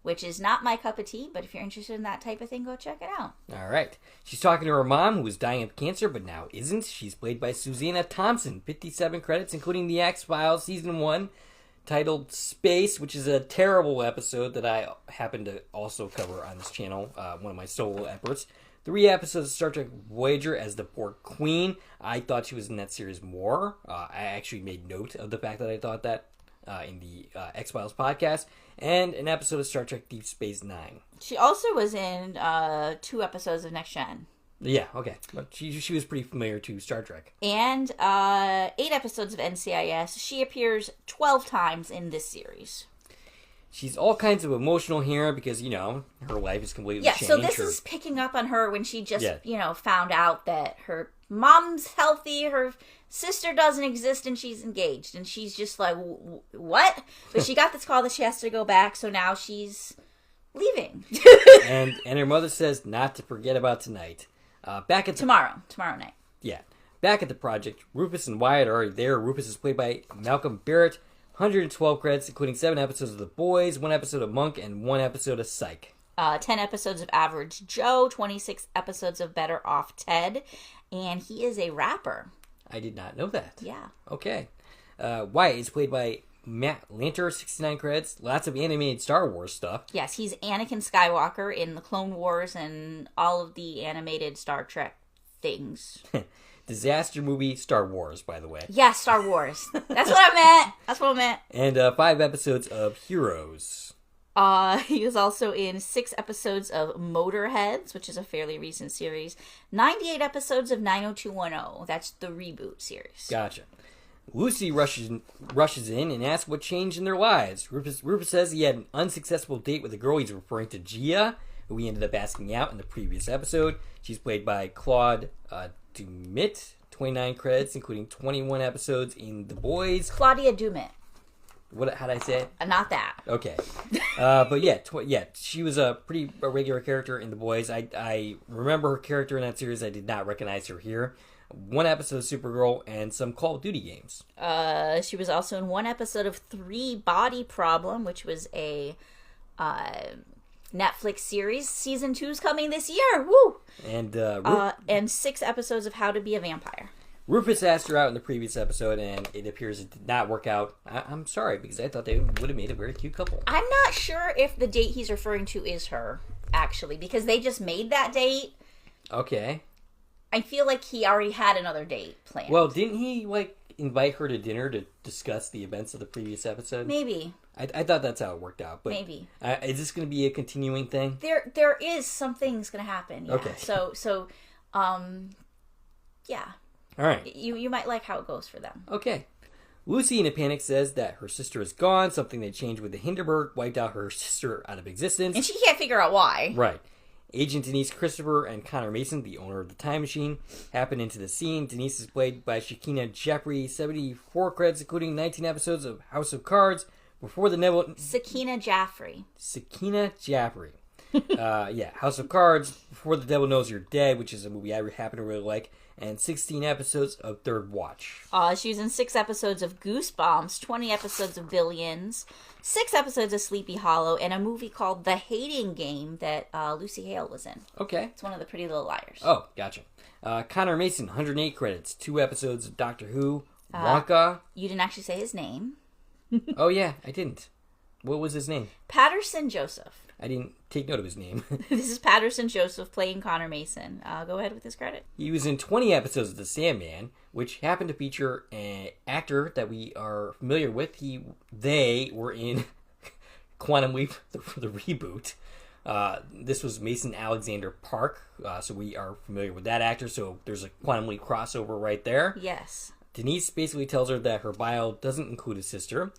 Speaker 2: which is not my cup of tea, but if you're interested in that type of thing, go check it out. All
Speaker 1: right. She's talking to her mom, who was dying of cancer, but now isn't. She's played by Susanna Thompson. 57 credits, including The X-Files Season 1. Titled Space, which is a terrible episode that I happen to also cover on this channel, one of my solo efforts. 3 episodes of Star Trek Voyager as the Borg Queen. I thought she was in that series more. I actually made note of the fact that I thought that in the X-Files podcast. And an episode of Star Trek Deep Space Nine.
Speaker 2: She also was in 2 episodes of Next Gen.
Speaker 1: Yeah, okay. But she was pretty familiar to Star Trek.
Speaker 2: And 8 episodes of NCIS. She appears 12 times in this series.
Speaker 1: She's all kinds of emotional here because, her life is completely changed.
Speaker 2: So this is picking up on her when she just, found out that her mom's healthy, her sister doesn't exist, and she's engaged. And she's just like, what? But she got this call that she has to go back, so now she's leaving.
Speaker 1: and her mother says not to forget about tonight. Back at
Speaker 2: tomorrow night.
Speaker 1: Yeah. Back at the project, Rufus and Wyatt are already there. Rufus is played by Malcolm Barrett. 112 credits, including 7 episodes of The Boys, 1 episode of Monk, and 1 episode of Psych.
Speaker 2: 10 episodes of Average Joe, 26 episodes of Better Off Ted, and he is a rapper.
Speaker 1: I did not know that.
Speaker 2: Yeah.
Speaker 1: Okay. Wyatt is played by Matt Lanter, 69 credits, lots of animated Star Wars stuff.
Speaker 2: Yes, he's Anakin Skywalker in the Clone Wars and all of the animated Star Trek things.
Speaker 1: Disaster movie Star Wars, by the way.
Speaker 2: Yeah, Star Wars. That's what I meant.
Speaker 1: And 5 episodes of Heroes.
Speaker 2: He was also in 6 episodes of Motorheads, which is a fairly recent series. 98 episodes of 90210. That's the reboot series.
Speaker 1: Gotcha. Lucy rushes in and asks what changed in their lives. Rufus says he had an unsuccessful date with a girl he's referring to Gia, who he ended up asking out in the previous episode. She's played by Claude Dumit, 29 credits, including 21 episodes in The Boys.
Speaker 2: Claudia Dumit.
Speaker 1: How'd I say it?
Speaker 2: Not that.
Speaker 1: Okay. But she was a regular character in The Boys. I remember her character in that series. I did not recognize her here. 1 episode of Supergirl and some Call of Duty games.
Speaker 2: She was also in 1 episode of 3 Body Problem, which was a Netflix series. Season 2's coming this year. Woo! And 6 episodes of How to Be a Vampire.
Speaker 1: Rufus asked her out in the previous episode, and it appears it did not work out. I'm sorry, because I thought they would have made a very cute couple.
Speaker 2: I'm not sure if the date he's referring to is her, actually, because they just made that date.
Speaker 1: Okay.
Speaker 2: I feel like he already had another date planned.
Speaker 1: Well, didn't he, invite her to dinner to discuss the events of the previous episode?
Speaker 2: Maybe.
Speaker 1: I thought that's how it worked out. But
Speaker 2: maybe.
Speaker 1: Is this going to be a continuing thing?
Speaker 2: There is something's going to happen. Yeah.
Speaker 1: Okay.
Speaker 2: So, yeah.
Speaker 1: All right.
Speaker 2: You might like how it goes for them.
Speaker 1: Okay. Lucy, in a panic, says that her sister is gone. Something they changed with the Hindenburg wiped out her sister out of existence.
Speaker 2: And she can't figure out why.
Speaker 1: Right. Agent Denise Christopher and Connor Mason, the owner of the time machine, happen into the scene. Denise is played by Shekinah Jeffrey, 74 credits, including 19 episodes of House of Cards. Before the Neville...
Speaker 2: Shekinah Jaffrey.
Speaker 1: House of Cards, Before the Devil Knows You're Dead, which is a movie I happen to really like, and 16 episodes of Third Watch.
Speaker 2: She was in 6 episodes of Goosebumps, 20 episodes of Billions, 6 episodes of Sleepy Hollow, and a movie called The Hating Game that Lucy Hale was in.
Speaker 1: Okay.
Speaker 2: It's one of the Pretty Little Liars.
Speaker 1: Oh, gotcha. Connor Mason, 108 credits, 2 episodes of Doctor Who, Wonka.
Speaker 2: You didn't actually say his name.
Speaker 1: Oh, yeah, I didn't. What was his name?
Speaker 2: Patterson Joseph.
Speaker 1: I didn't take note of his name.
Speaker 2: This is Patterson Joseph playing Connor Mason. Go ahead with his credit.
Speaker 1: He was in 20 episodes of The Sandman, which happened to feature an actor that we are familiar with. They were in Quantum Leap, the reboot. This was Mason Alexander Park, so we are familiar with that actor. So there's a Quantum Leap crossover right there.
Speaker 2: Yes.
Speaker 1: Denise basically tells her that her bio doesn't include a sister.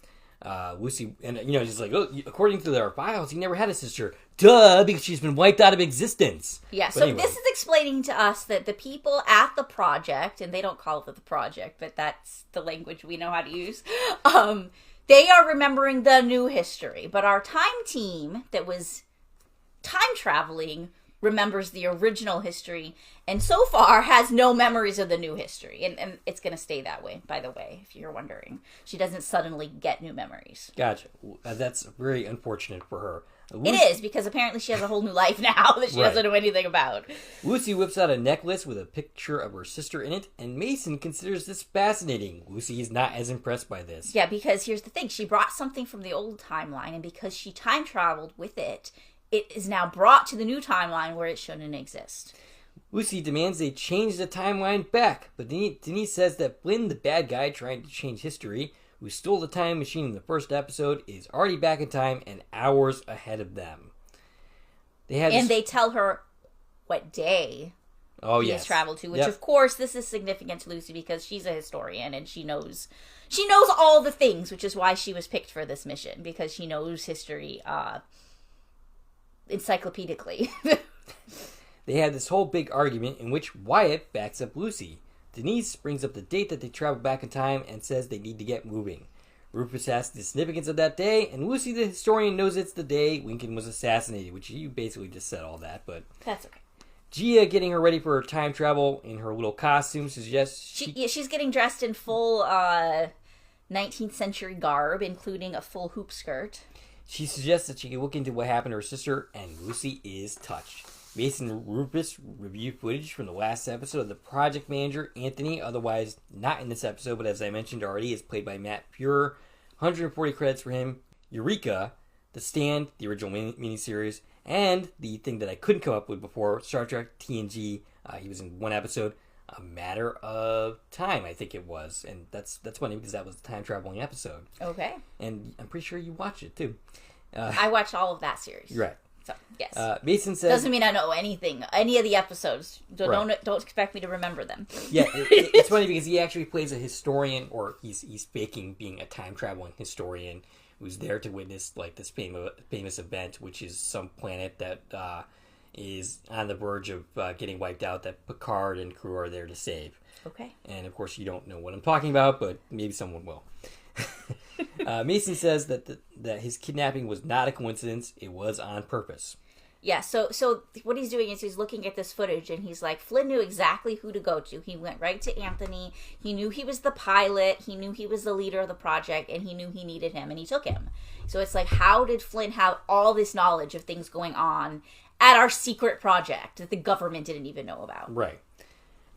Speaker 1: Lucy, and she's like, oh, according to their files, he never had a sister. Duh, because she's been wiped out of existence.
Speaker 2: Yeah, so anyway. This is explaining to us that the people at the project, and they don't call it the project, but that's the language we know how to use, they are remembering the new history. But our time team that was time traveling remembers the original history, and so far has no memories of the new history. And it's going to stay that way, by the way, if you're wondering. She doesn't suddenly get new memories.
Speaker 1: Gotcha. That's very unfortunate for her.
Speaker 2: It is, because apparently she has a whole new life now that she doesn't know anything about.
Speaker 1: Lucy whips out a necklace with a picture of her sister in it, and Mason considers this fascinating. Lucy is not as impressed by this.
Speaker 2: Yeah, because here's the thing. She brought something from the old timeline, and because she time traveled with it, it is now brought to the new timeline where it shouldn't exist.
Speaker 1: Lucy demands they change the timeline back, but Denise says that Flynn, the bad guy trying to change history, who stole the time machine in the first episode, is already back in time and hours ahead of them.
Speaker 2: They tell her what day he has traveled to. Which, of course, this is significant to Lucy because she's a historian and she knows all the things, which is why she was picked for this mission, because she knows history encyclopedically.
Speaker 1: They had this whole big argument in which Wyatt backs up Lucy. Denise brings up the date that they travel back in time and says they need to get moving. Rufus asks the significance of that day, and Lucy, the historian, knows it's the day Lincoln was assassinated, which you basically just said all that, but...
Speaker 2: That's okay.
Speaker 1: Gia, getting her ready for her time travel in her little costume, suggests...
Speaker 2: She's getting dressed in full 19th century garb, including a full hoop skirt.
Speaker 1: She suggests that she can look into what happened to her sister, and Lucy is touched. Mason and Rufus review footage from the last episode of the project manager, Anthony, otherwise not in this episode, but as I mentioned already, is played by Matt Fuhrer. 140 credits for him. Eureka, The Stand, the original miniseries, and the thing that I couldn't come up with before, Star Trek TNG. He was in one episode, A Matter of Time, I think it was. And that's funny because that was the time-traveling episode.
Speaker 2: Okay.
Speaker 1: And I'm pretty sure you watched it, too.
Speaker 2: I watched all of that series.
Speaker 1: Right.
Speaker 2: So, yes.
Speaker 1: Mason says...
Speaker 2: Doesn't mean I know anything, any of the episodes. Don't expect me to remember them.
Speaker 1: Yeah, it's funny because he actually plays a historian, or he's faking being a time-traveling historian who's there to witness like this famous event, which is some planet that is on the verge of getting wiped out that Picard and crew are there to save.
Speaker 2: Okay.
Speaker 1: And, of course, you don't know what I'm talking about, but maybe someone will. Mason says that his kidnapping was not a coincidence. It was on purpose.
Speaker 2: Yeah, so what he's doing is he's looking at this footage and he's like, Flynn knew exactly who to go to. He went right to Anthony. He knew he was the pilot. He knew he was the leader of the project, and he knew he needed him, and he took him. So it's like, how did Flynn have all this knowledge of things going on at our secret project that the government didn't even know about?
Speaker 1: Right.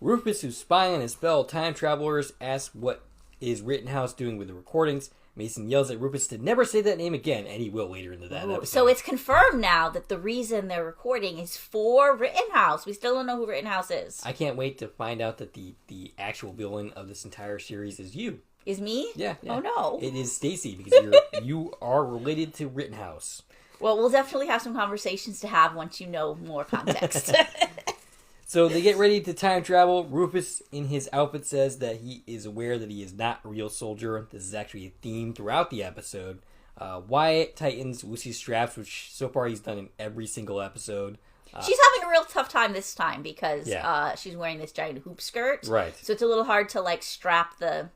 Speaker 1: Rufus, who's spying on his fellow time travelers, asks what is Rittenhouse doing with the recordings. Mason yells at Rufus to never say that name again, and he will later into that episode.
Speaker 2: So it's confirmed now that the reason they're recording is for Rittenhouse. We still don't know who Rittenhouse is.
Speaker 1: I can't wait to find out that the actual villain of this entire series is you.
Speaker 2: Is me?
Speaker 1: Yeah.
Speaker 2: Oh, no.
Speaker 1: It is Stacie, because you are related to Rittenhouse.
Speaker 2: Well, we'll definitely have some conversations to have once you know more context.
Speaker 1: So they get ready to time travel. Rufus, in his outfit, says that he is aware that he is not a real soldier. This is actually a theme throughout the episode. Wyatt tightens Lucy's straps, which so far he's done in every single episode.
Speaker 2: She's having a real tough time this time because she's wearing this giant hoop skirt.
Speaker 1: Right.
Speaker 2: So it's a little hard to like strap the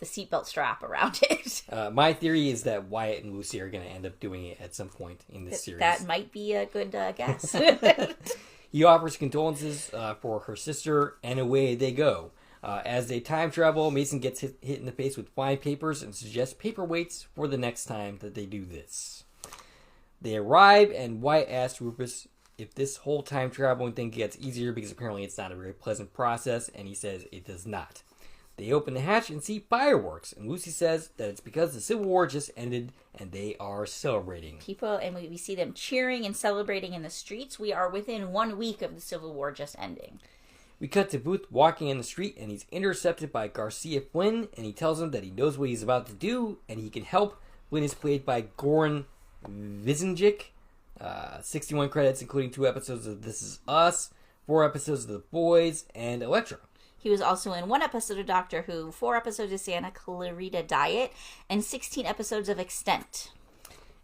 Speaker 2: seatbelt strap around it.
Speaker 1: My theory is that Wyatt and Lucy are going to end up doing it at some point in this series.
Speaker 2: That might be a good guess.
Speaker 1: He offers condolences for her sister, and away they go. As they time travel, Mason gets hit in the face with flying papers and suggests paperweights for the next time that they do this. They arrive, and Wyatt asks Rufus if this whole time traveling thing gets easier, because apparently it's not a very pleasant process, and he says it does not. They open the hatch and see fireworks, and Lucy says that it's because the Civil War just ended and they are celebrating.
Speaker 2: And we see them cheering and celebrating in the streets. We are within 1 week of the Civil War just ending.
Speaker 1: We cut to Booth walking in the street, and he's intercepted by Garcia Flynn, and he tells him that he knows what he's about to do, and he can help. Flynn is played by Goran Vizinjic. 61 credits, including 2 episodes of This Is Us, 4 episodes of The Boys, and Elektra.
Speaker 2: He was also in 1 episode of Doctor Who, 4 episodes of Santa Clarita Diet, and 16 episodes of Extent.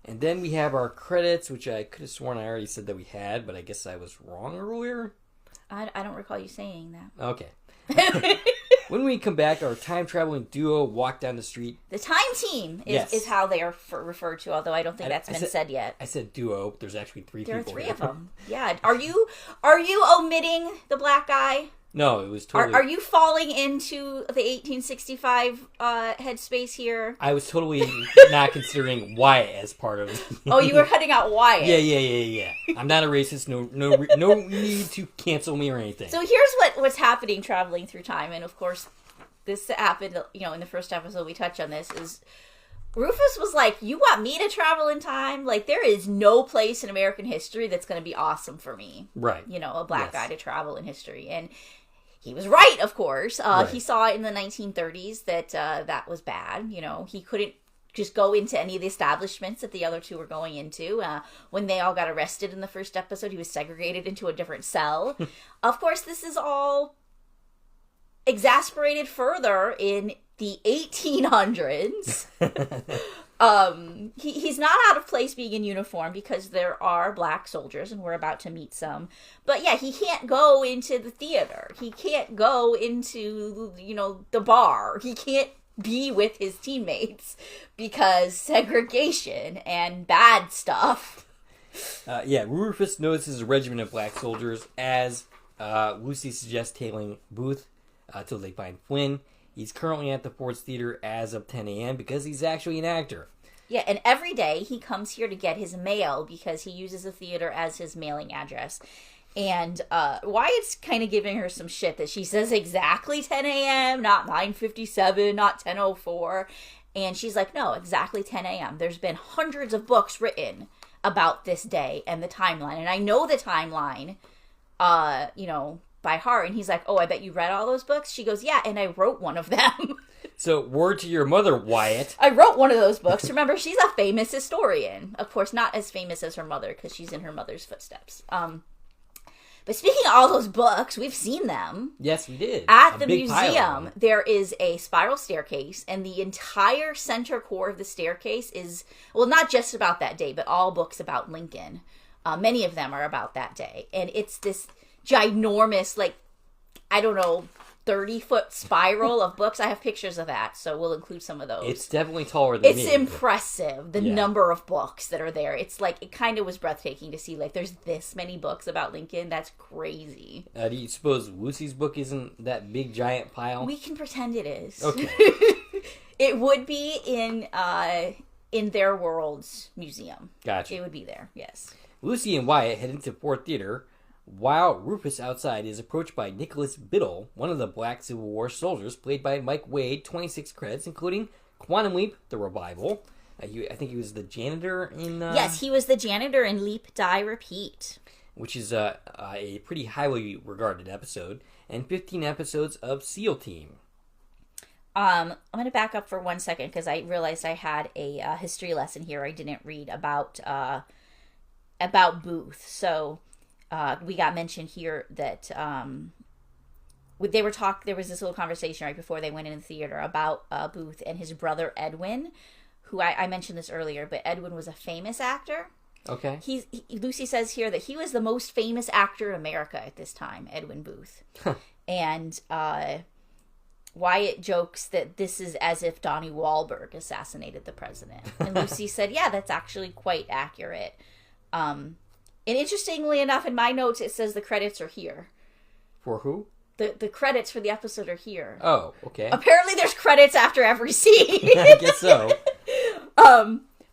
Speaker 1: And then we have our credits, which I could have sworn I already said that we had, but I guess I was wrong earlier.
Speaker 2: I don't recall you saying that.
Speaker 1: Okay. When we come back, our time-traveling duo walk down the street.
Speaker 2: The Time Team is how they are referred to, although I don't think that's been said yet.
Speaker 1: I said duo, but there's actually 3 people.
Speaker 2: There are 3
Speaker 1: here.
Speaker 2: of them. Yeah. Are you omitting the black guy?
Speaker 1: No, it was totally...
Speaker 2: Are you falling into the 1865 headspace here?
Speaker 1: I was totally not considering Wyatt as part of it.
Speaker 2: Oh, you were cutting out Wyatt.
Speaker 1: Yeah. I'm not a racist. No need to cancel me or anything.
Speaker 2: So here's what's happening traveling through time, and of course, this happened. In the first episode we touched on this is. Rufus was like, you want me to travel in time? Like, there is no place in American history that's going to be awesome for me.
Speaker 1: Right.
Speaker 2: A black guy to travel in history. And he was right, of course. Right. He saw in the 1930s that that was bad. He couldn't just go into any of the establishments that the other two were going into. When they all got arrested in the first episode, he was segregated into a different cell. Of course, this is all exasperated further in the 1800s. He's not out of place being in uniform because there are black soldiers, and we're about to meet some. But yeah, he can't go into the theater. He can't go into, the bar. He can't be with his teammates because segregation and bad stuff.
Speaker 1: Rufus notices a regiment of black soldiers as Lucy suggests tailing Booth till they find Flynn. He's currently at the Ford's Theater as of 10 a.m. because he's actually an actor.
Speaker 2: Yeah, and every day he comes here to get his mail because he uses the theater as his mailing address. And Wyatt's kind of giving her some shit that she says exactly 10 a.m., not 9:57, not 10:04. And she's like, no, exactly 10 a.m. There's been hundreds of books written about this day and the timeline. And I know the timeline, by heart. And he's like, oh, I bet you read all those books? She goes, yeah, and I wrote one of them.
Speaker 1: So, word to your mother, Wyatt.
Speaker 2: I wrote one of those books. Remember, she's a famous historian. Of course, not as famous as her mother, because she's in her mother's footsteps. But speaking of all those books, we've seen them.
Speaker 1: Yes, we did.
Speaker 2: At the museum, there is a spiral staircase, and the entire center core of the staircase is, well, not just about that day, but all books about Lincoln. Many of them are about that day. And it's this ginormous, 30-foot spiral of books. I have pictures of that, so we'll include some of those.
Speaker 1: It's definitely taller than me.
Speaker 2: It's impressive, the number of books that are there. It's it kind of was breathtaking to see, there's this many books about Lincoln. That's crazy.
Speaker 1: Do you suppose Lucy's book isn't that big, giant pile?
Speaker 2: We can pretend it is.
Speaker 1: Okay.
Speaker 2: It would be in their world's museum.
Speaker 1: Gotcha.
Speaker 2: It would be there, yes.
Speaker 1: Lucy and Wyatt head into Ford Theater, while Rufus outside is approached by Nicholas Biddle, one of the Black Civil War soldiers, played by Mike Wade, 26 credits, including Quantum Leap, The Revival. I think he was the janitor in...
Speaker 2: Yes, he was the janitor in Leap, Die, Repeat.
Speaker 1: Which is a pretty highly regarded episode, and 15 episodes of SEAL Team.
Speaker 2: I'm going to back up for 1 second, because I realized I had a history lesson here I didn't read about Booth. So... we got mentioned here that there was this little conversation right before they went in the theater about Booth and his brother Edwin, who I mentioned this earlier, but Edwin was a famous actor.
Speaker 1: Okay.
Speaker 2: Lucy says here that he was the most famous actor in America at this time, Edwin Booth. And Wyatt jokes that this is as if Donnie Wahlberg assassinated the president. And Lucy said, yeah, that's actually quite accurate. And interestingly enough, in my notes, it says the credits are here.
Speaker 1: For who?
Speaker 2: The credits for the episode are here.
Speaker 1: Oh, okay.
Speaker 2: Apparently there's credits after every scene.
Speaker 1: I guess so.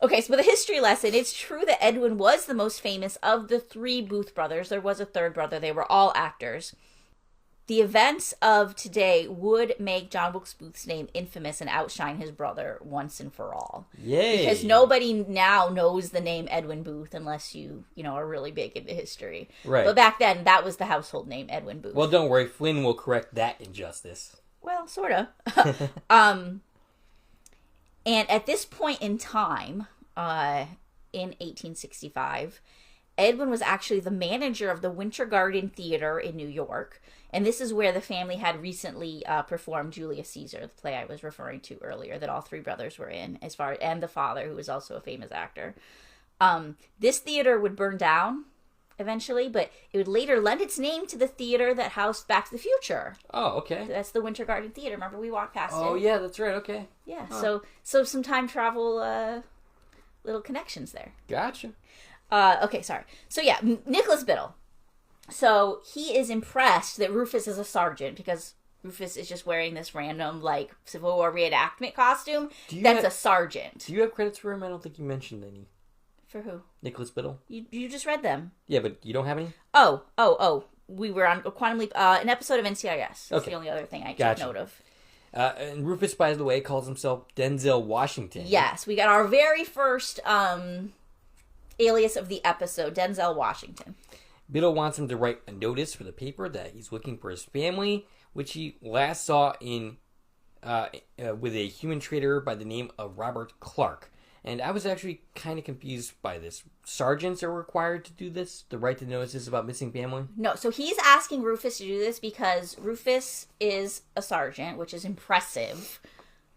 Speaker 2: Okay, so with a history lesson, it's true that Edwin was the most famous of the three Booth brothers. There was a third brother. They were all actors. The events of today would make John Wilkes Booth's name infamous and outshine his brother once and for all.
Speaker 1: Yay!
Speaker 2: Because nobody now knows the name Edwin Booth unless you are really big into history.
Speaker 1: Right.
Speaker 2: But back then, that was the household name, Edwin Booth.
Speaker 1: Well, don't worry. Flynn will correct that injustice.
Speaker 2: Well, sort of. And at this point in time, in 1865, Edwin was actually the manager of the Winter Garden Theater in New York. And this is where the family had recently performed Julius Caesar, the play I was referring to earlier, that all three brothers were in, and the father, who was also a famous actor. This theater would burn down eventually, but it would later lend its name to the theater that housed Back to the Future.
Speaker 1: Oh, okay.
Speaker 2: That's the Winter Garden Theater. Remember, we walked past it.
Speaker 1: Oh, yeah, that's right. Okay.
Speaker 2: Yeah, so some time travel little connections there.
Speaker 1: Gotcha.
Speaker 2: Okay, sorry. So yeah, Nicholas Biddle. So he is impressed that Rufus is a sergeant because Rufus is just wearing this random, Civil War reenactment costume. That's a sergeant.
Speaker 1: Do you have credits for him? I don't think you mentioned any.
Speaker 2: For who?
Speaker 1: Nicholas Biddle.
Speaker 2: You just read them.
Speaker 1: Yeah, but you don't have any?
Speaker 2: Oh. We were on Quantum Leap, an episode of NCIS. That's
Speaker 1: okay.
Speaker 2: The only other thing I took note of.
Speaker 1: And Rufus, by the way, calls himself Denzel Washington.
Speaker 2: Yes, we got our very first alias of the episode, Denzel Washington.
Speaker 1: Biddle wants him to write a notice for the paper that he's looking for his family, which he last saw in with a human trader by the name of Robert Clark. And I was actually kind of confused by this. Sergeants are required to do this? The right to notices about missing family?
Speaker 2: No, so he's asking Rufus to do this because Rufus is a sergeant, which is impressive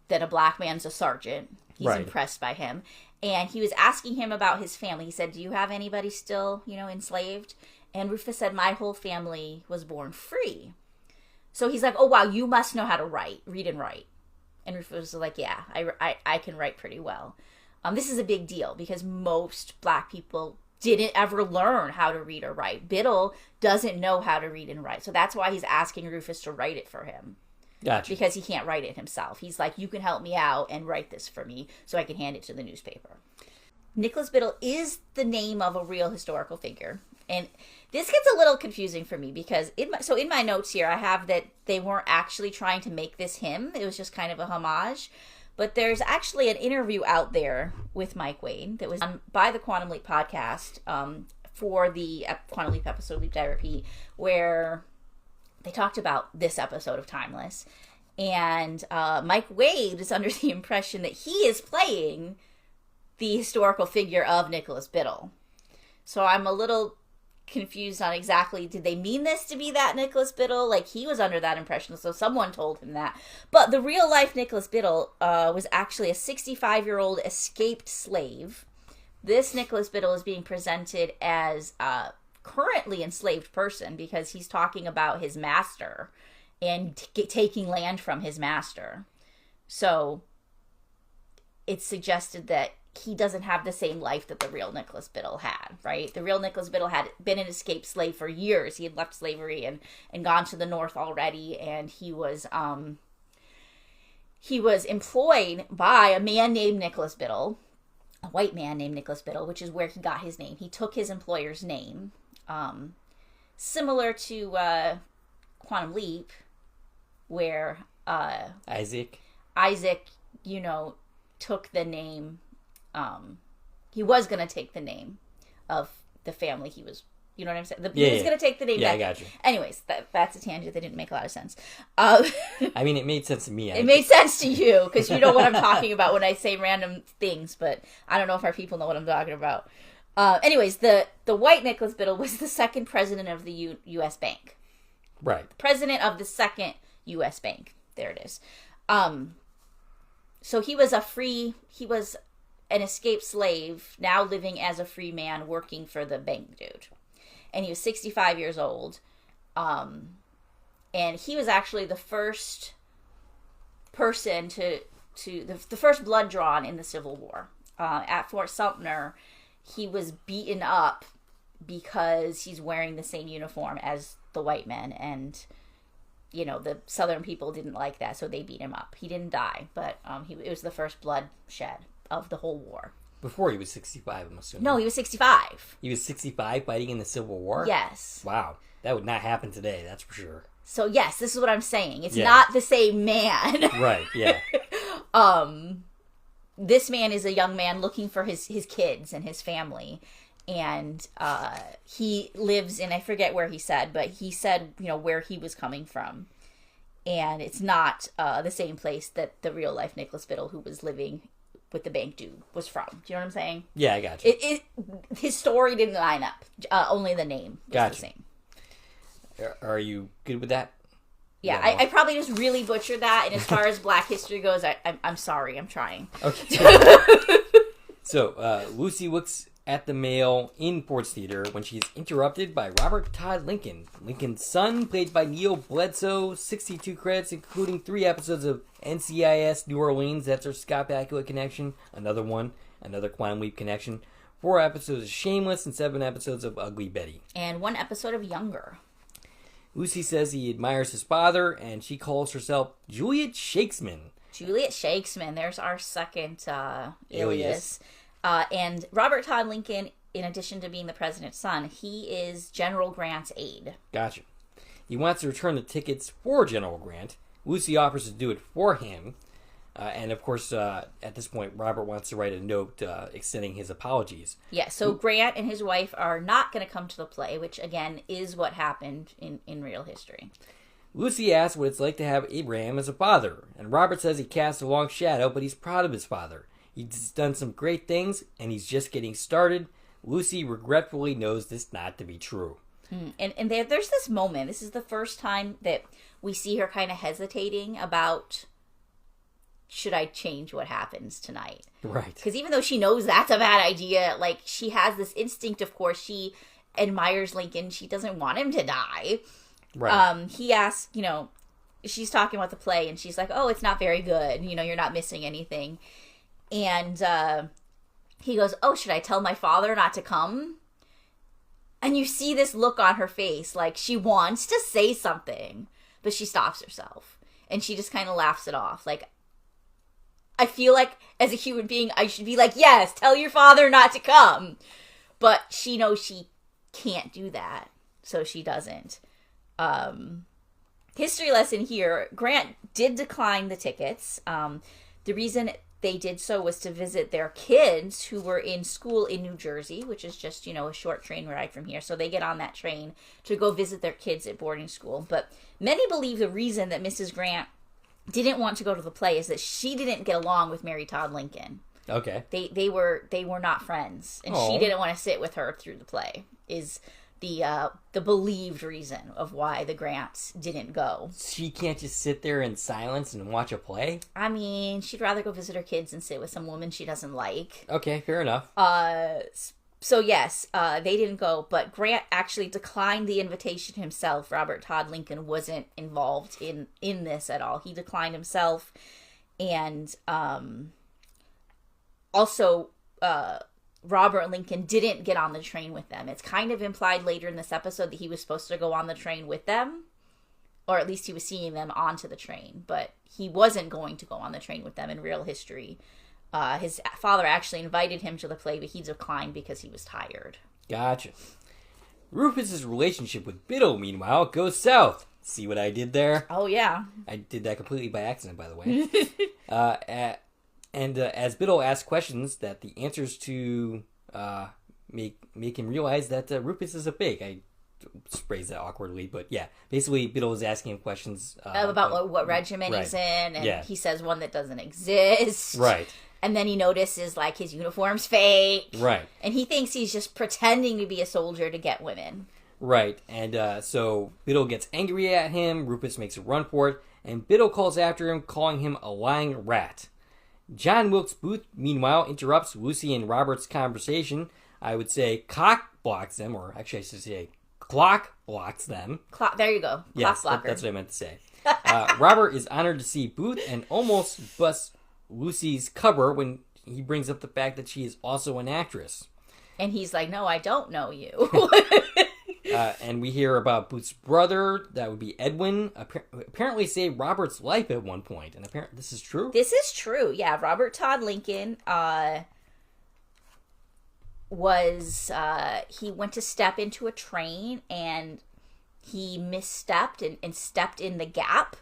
Speaker 2: that a black man's a sergeant. He's impressed by him. And he was asking him about his family. He said, do you have anybody still, enslaved? And Rufus said, my whole family was born free. So he's like, oh, wow, you must know how to read and write. And Rufus was like, yeah, I can write pretty well. This is a big deal because most black people didn't ever learn how to read or write. Biddle doesn't know how to read and write. So that's why he's asking Rufus to write it for him.
Speaker 1: Gotcha.
Speaker 2: Because he can't write it himself. He's like, you can help me out and write this for me so I can hand it to the newspaper. Nicholas Biddle is the name of a real historical figure. And this gets a little confusing for me because in my notes here, I have that they weren't actually trying to make this him. It was just kind of a homage. But there's actually an interview out there with Mike Wade that was done by the Quantum Leap podcast for the Quantum Leap episode, Leap Die Repeat, where they talked about this episode of Timeless. And Mike Wade is under the impression that he is playing the historical figure of Nicholas Biddle. So I'm a little confused on exactly, did they mean this to be that Nicholas Biddle? Like, he was under that impression, so someone told him that. But the real life Nicholas Biddle was actually a 65-year-old escaped slave. This Nicholas Biddle is being presented as a currently enslaved person because he's talking about his master and taking land from his master. So it's suggested that he doesn't have the same life that the real Nicholas Biddle had, right? The real Nicholas Biddle had been an escaped slave for years. He had left slavery and gone to the North already, and he was employed by a man named Nicholas Biddle, a white man named Nicholas Biddle, which is where he got his name. He took his employer's name, similar to Quantum Leap, where
Speaker 1: Isaac,
Speaker 2: took the name. He was going to take the name of the family he was, you know what I'm saying? He was going to take the name.
Speaker 1: Yeah, I got you.
Speaker 2: Anyways, that's a tangent that didn't make a lot of sense.
Speaker 1: I mean, it made sense to me.
Speaker 2: It made sense to you because you know what I'm talking about when I say random things, but I don't know if our people know what I'm talking about. Anyways, the white Nicholas Biddle was the second president of the U.S. Bank.
Speaker 1: Right.
Speaker 2: President of the second U.S. Bank. There it is. So he was an escaped slave, now living as a free man, working for the bank dude. And he was 65 years old. And he was actually the first person the first blood drawn in the Civil War. At Fort Sumter, he was beaten up because he's wearing the same uniform as the white men. And, the Southern people didn't like that, so they beat him up. He didn't die, but it was the first bloodshed of the whole war.
Speaker 1: Before he was 65, I'm assuming.
Speaker 2: No, he was 65.
Speaker 1: He was 65 fighting in the Civil War?
Speaker 2: Yes.
Speaker 1: Wow. That would not happen today, that's for sure.
Speaker 2: So, yes, this is what I'm saying. It's not the same man.
Speaker 1: Right, yeah.
Speaker 2: This man is a young man looking for his kids and his family. And he lives in, I forget where he said, but he said, where he was coming from. And it's not the same place that the real life Nicholas Biddle, who was living with the bank dude, was from. Do you know what I'm saying?
Speaker 1: Yeah, I got you.
Speaker 2: His story didn't line up. Only the name was the same.
Speaker 1: Are you good with that?
Speaker 2: Yeah, I probably just really butchered that. And as far as Black history goes, I'm sorry. I'm trying.
Speaker 1: Okay. So, Lucy looks at the mail in Ford's Theater when she's interrupted by Robert Todd Lincoln. Lincoln's son, played by Neil Bledsoe, 62 credits, including 3 episodes of NCIS New Orleans. That's our Scott Bakula connection. Another Quantum Leap connection. 4 episodes of Shameless and 7 episodes of Ugly Betty.
Speaker 2: And 1 episode of Younger.
Speaker 1: Lucy says he admires his father, and she calls herself Juliet Shakesman.
Speaker 2: Juliet Shakesman. There's our second alias. And Robert Todd Lincoln, in addition to being the president's son, he is General Grant's aide.
Speaker 1: Gotcha. He wants to return the tickets for General Grant. Lucy offers to do it for him. And, of course, at this point, Robert wants to write a note extending his apologies.
Speaker 2: Yeah, so Grant and his wife are not going to come to the play, which, again, is what happened in real history.
Speaker 1: Lucy asks what it's like to have Abraham as a father, and Robert says he casts a long shadow, but he's proud of his father. He's done some great things, and he's just getting started. Lucy regretfully knows this not to be true.
Speaker 2: And there's this moment. This is the first time that we see her kind of hesitating about, should I change what happens tonight?
Speaker 1: Right.
Speaker 2: Because even though she knows that's a bad idea, like, she has this instinct, of course. She admires Lincoln. She doesn't want him to die.
Speaker 1: Right.
Speaker 2: He asks, she's talking about the play, and she's like, oh, it's not very good. You're not missing anything. And he goes, oh, should I tell my father not to come? And you see this look on her face, like she wants to say something, but she stops herself. And she just kind of laughs it off. Like, I feel like as a human being, I should be like, yes, tell your father not to come. But she knows she can't do that, so she doesn't. History lesson here, Grant did decline the tickets. The reason they did so was to visit their kids who were in school in New Jersey, which is just, a short train ride from here. So they get on that train to go visit their kids at boarding school. But many believe the reason that Mrs. Grant didn't want to go to the play is that she didn't get along with Mary Todd Lincoln.
Speaker 1: Okay.
Speaker 2: They were not friends, and she didn't want to sit with her through the play, is the believed reason of why the Grants didn't go. She
Speaker 1: can't just sit there in silence and watch a play?
Speaker 2: I mean, she'd rather go visit her kids and sit with some woman she doesn't like.
Speaker 1: Okay, fair enough.
Speaker 2: So yes, they didn't go, but Grant actually declined the invitation himself. Robert Todd Lincoln wasn't involved in this at all. He declined himself, and also Robert Lincoln didn't get on the train with them. It's kind of implied later in this episode that he was supposed to go on the train with them, or at least he was seeing them onto the train, but he wasn't going to go on the train with them in real history. His father actually invited him to the play, but he declined because he was tired.
Speaker 1: Gotcha. Rufus's relationship with Biddle, meanwhile, goes south. See what I did there?
Speaker 2: Oh, yeah.
Speaker 1: I did that completely by accident, by the way. As Biddle asks questions that the answers to make him realize that Rufus is a fake. I phrased that awkwardly, but yeah. Basically, Biddle is asking him questions.
Speaker 2: About what regiment he's in, and he says one that doesn't exist.
Speaker 1: Right.
Speaker 2: And then he notices, like, his uniform's fake.
Speaker 1: Right.
Speaker 2: And he thinks he's just pretending to be a soldier to get women.
Speaker 1: Right. And so Biddle gets angry at him. Rufus makes a run for it. And Biddle calls after him, calling him a lying rat. John Wilkes Booth, meanwhile, interrupts Lucy and Robert's conversation. I would say cock blocks them, or actually I should say clock blocks them.
Speaker 2: There you go.
Speaker 1: Yes,
Speaker 2: clock blocker.
Speaker 1: That's what I meant to say. Robert is honored to see Booth and almost busts Lucy's cover when he brings up the fact that she is also an actress.
Speaker 2: And he's like, no, I don't know you.
Speaker 1: And we hear about Booth's brother, that would be Edwin, apparently saved Robert's life at one point. And apparently this is true?
Speaker 2: This is true, yeah. Robert Todd Lincoln he went to step into a train, and he misstepped and stepped in the gap.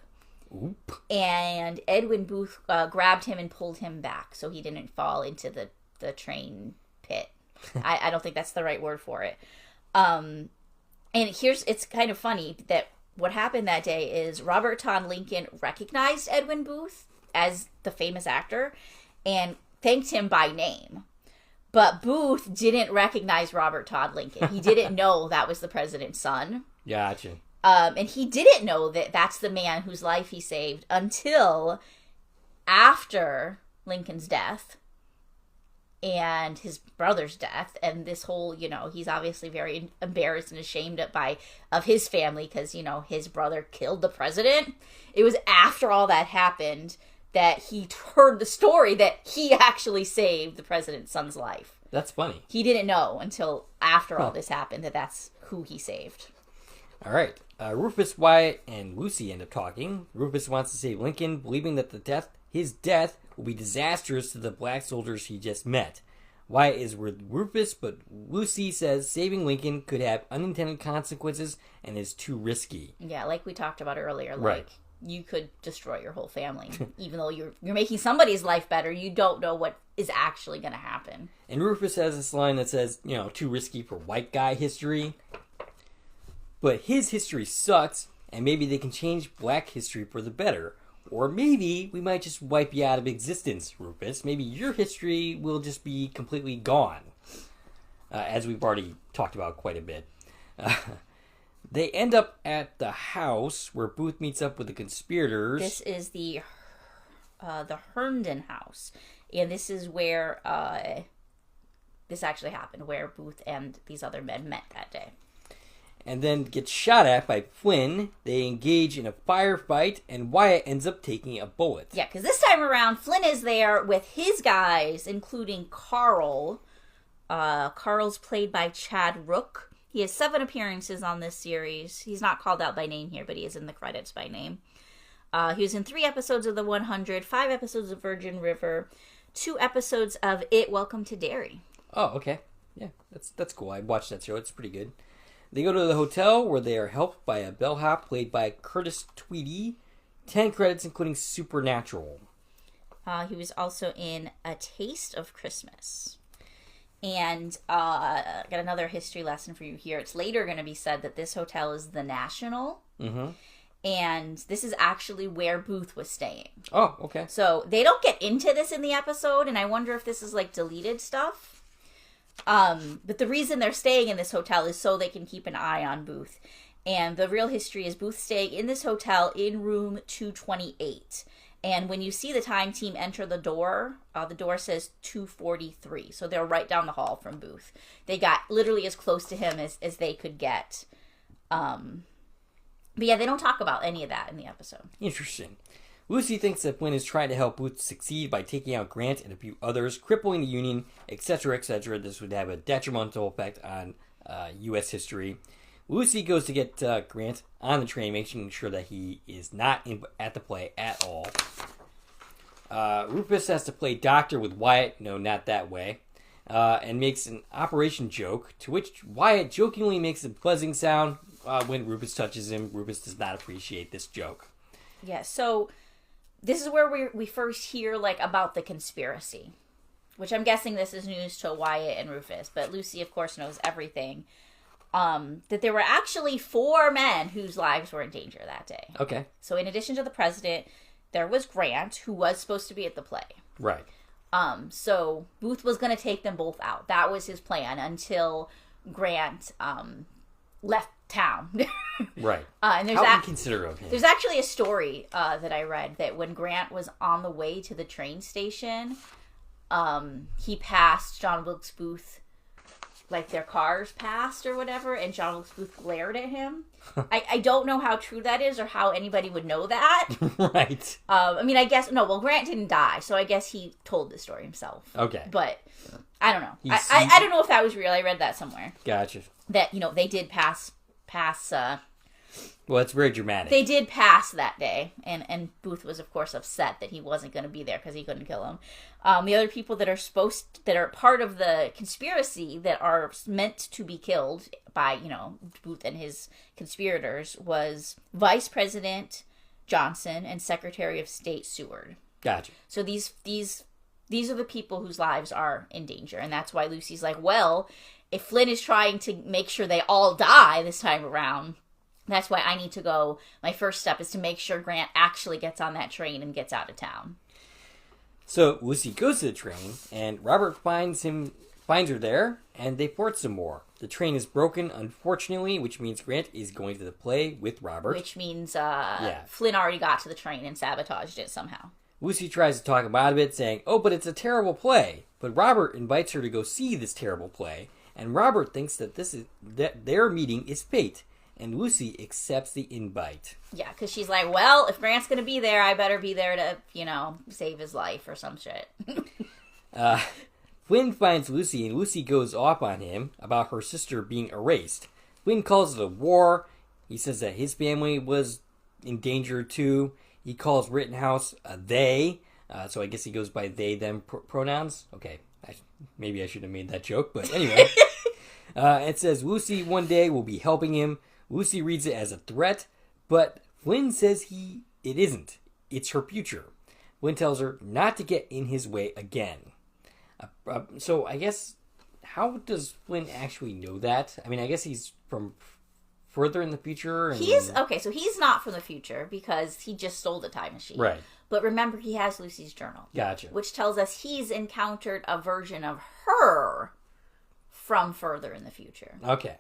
Speaker 1: Oop. And
Speaker 2: Edwin Booth grabbed him and pulled him back so he didn't fall into the train pit. I don't think that's the right word for it. And it's kind of funny that what happened that day is Robert Todd Lincoln recognized Edwin Booth as the famous actor and thanked him by name. But Booth didn't recognize Robert Todd Lincoln. He didn't know that was the president's son.
Speaker 1: Gotcha.
Speaker 2: And he didn't know that that's the man whose life he saved until after Lincoln's death and his brother's death, and this whole, he's obviously very embarrassed and ashamed of his family because, his brother killed the president. It was after all that happened that he heard the story that he actually saved the president's son's life.
Speaker 1: That's funny.
Speaker 2: He didn't know until after all this happened that that's who he saved.
Speaker 1: All right. Rufus, Wyatt, and Lucy end up talking. Rufus wants to save Lincoln, believing that his death will be disastrous to the black soldiers he just met. Wyatt is with Rufus, but Lucy says saving Lincoln could have unintended consequences and is too risky.
Speaker 2: Yeah, like we talked about earlier.
Speaker 1: Right.
Speaker 2: You could destroy your whole family. Even though you're making somebody's life better, you don't know what is actually going to happen.
Speaker 1: And Rufus has this line that says, too risky for white guy history. But his history sucks, and maybe they can change black history for the better. Or maybe we might just wipe you out of existence, Rufus. Maybe your history will just be completely gone, as we've already talked about quite a bit. They end up at the house where Booth meets up with the conspirators.
Speaker 2: This is the Herndon house, and this is where this actually happened, where Booth and these other men met that day.
Speaker 1: And then get shot at by Flynn. They engage in a firefight, and Wyatt ends up taking a bullet.
Speaker 2: Yeah, because this time around, Flynn is there with his guys, including Carl. Carl's played by Chad Rook. He has 7 appearances on this series. He's not called out by name here, but he is in the credits by name. He was in 3 episodes of The 100, 5 episodes of Virgin River, 2 episodes of It, Welcome to Derry.
Speaker 1: Oh, okay. Yeah, that's cool. I watched that show. It's pretty good. They go to the hotel where they are helped by a bellhop played by Curtis Tweedy. 10 credits, including Supernatural.
Speaker 2: He was also in A Taste of Christmas. And got another history lesson for you here. It's later going to be said that this hotel is the National. Mm-hmm. And this is actually where Booth was staying.
Speaker 1: Oh, okay.
Speaker 2: So they don't get into this in the episode, and I wonder if this is like deleted stuff. But the reason they're staying in this hotel is so they can keep an eye on Booth. And the real history is Booth staying in this hotel in room 228. And when you see the time team enter the door says 243. So they're right down the hall from Booth. They got literally as close to him as they could get. But yeah, they don't talk about any of that in the episode.
Speaker 1: Interesting. Lucy thinks that Flynn is trying to help Booth succeed by taking out Grant and a few others, crippling the Union, etc., etc. This would have a detrimental effect on U.S. history. Lucy goes to get Grant on the train, making sure that he is not at the play at all. Rufus has to play doctor with Wyatt, no, not that way, and makes an operation joke, to which Wyatt jokingly makes a buzzing sound when Rufus touches him. Rufus does not appreciate this joke.
Speaker 2: Yeah, so this is where we first hear about the conspiracy, which I'm guessing this is news to Wyatt and Rufus, but Lucy, of course, knows everything. That there were actually 4 men whose lives were in danger that day.
Speaker 1: Okay.
Speaker 2: So in addition to the president, there was Grant, who was supposed to be at the play.
Speaker 1: Right.
Speaker 2: So Booth was going to take them both out. That was his plan until Grant left town.
Speaker 1: Right.
Speaker 2: And there's
Speaker 1: how inconsiderate of him.
Speaker 2: There's actually a story that I read that when Grant was on the way to the train station, he passed John Wilkes Booth. Their cars passed or whatever, and John Wilkes Booth glared at him. I don't know how true that is or how anybody would know that.
Speaker 1: Right.
Speaker 2: I guess, Grant didn't die, so I guess he told the story himself.
Speaker 1: Okay.
Speaker 2: But, I don't know. I don't know if that was real. I read that somewhere.
Speaker 1: Gotcha.
Speaker 2: That, they did pass
Speaker 1: well, it's very dramatic.
Speaker 2: They did pass that day, and Booth was, of course, upset that he wasn't going to be there because he couldn't kill him. The other people that are part of the conspiracy that are meant to be killed by, Booth and his conspirators was Vice President Johnson and Secretary of State Seward.
Speaker 1: Gotcha.
Speaker 2: So these are the people whose lives are in danger, and that's why Lucy's like, well, if Flynn is trying to make sure they all die this time around, that's why I need to go. My first step is to make sure Grant actually gets on that train and gets out of town.
Speaker 1: So Lucy goes to the train, and Robert finds her there, and they port some more. The train is broken, unfortunately, which means Grant is going to the play with Robert.
Speaker 2: Which means Flynn already got to the train and sabotaged it somehow. Lucy
Speaker 1: tries to talk him out of it, saying, "Oh, but it's a terrible play." But Robert invites her to go see this terrible play, and Robert thinks that their meeting is fate. And Lucy accepts the invite.
Speaker 2: Yeah, because she's like, well, if Grant's going to be there, I better be there to, save his life or some shit.
Speaker 1: Flynn finds Lucy, and Lucy goes off on him about her sister being erased. Flynn calls it a war. He says that his family was in danger, too. He calls Rittenhouse a they. So I guess he goes by they, them pronouns. Okay, maybe I should have made that joke, but anyway. It says Lucy one day will be helping him. Lucy reads it as a threat, but Flynn says it isn't. It's her future. Flynn tells her not to get in his way again. So I guess, how does Flynn actually know that? I guess he's from further in the future? And...
Speaker 2: So he's not from the future because he just stole the time machine.
Speaker 1: Right.
Speaker 2: But remember, he has Lucy's journal.
Speaker 1: Gotcha.
Speaker 2: Which tells us he's encountered a version of her from further in the future.
Speaker 1: Okay.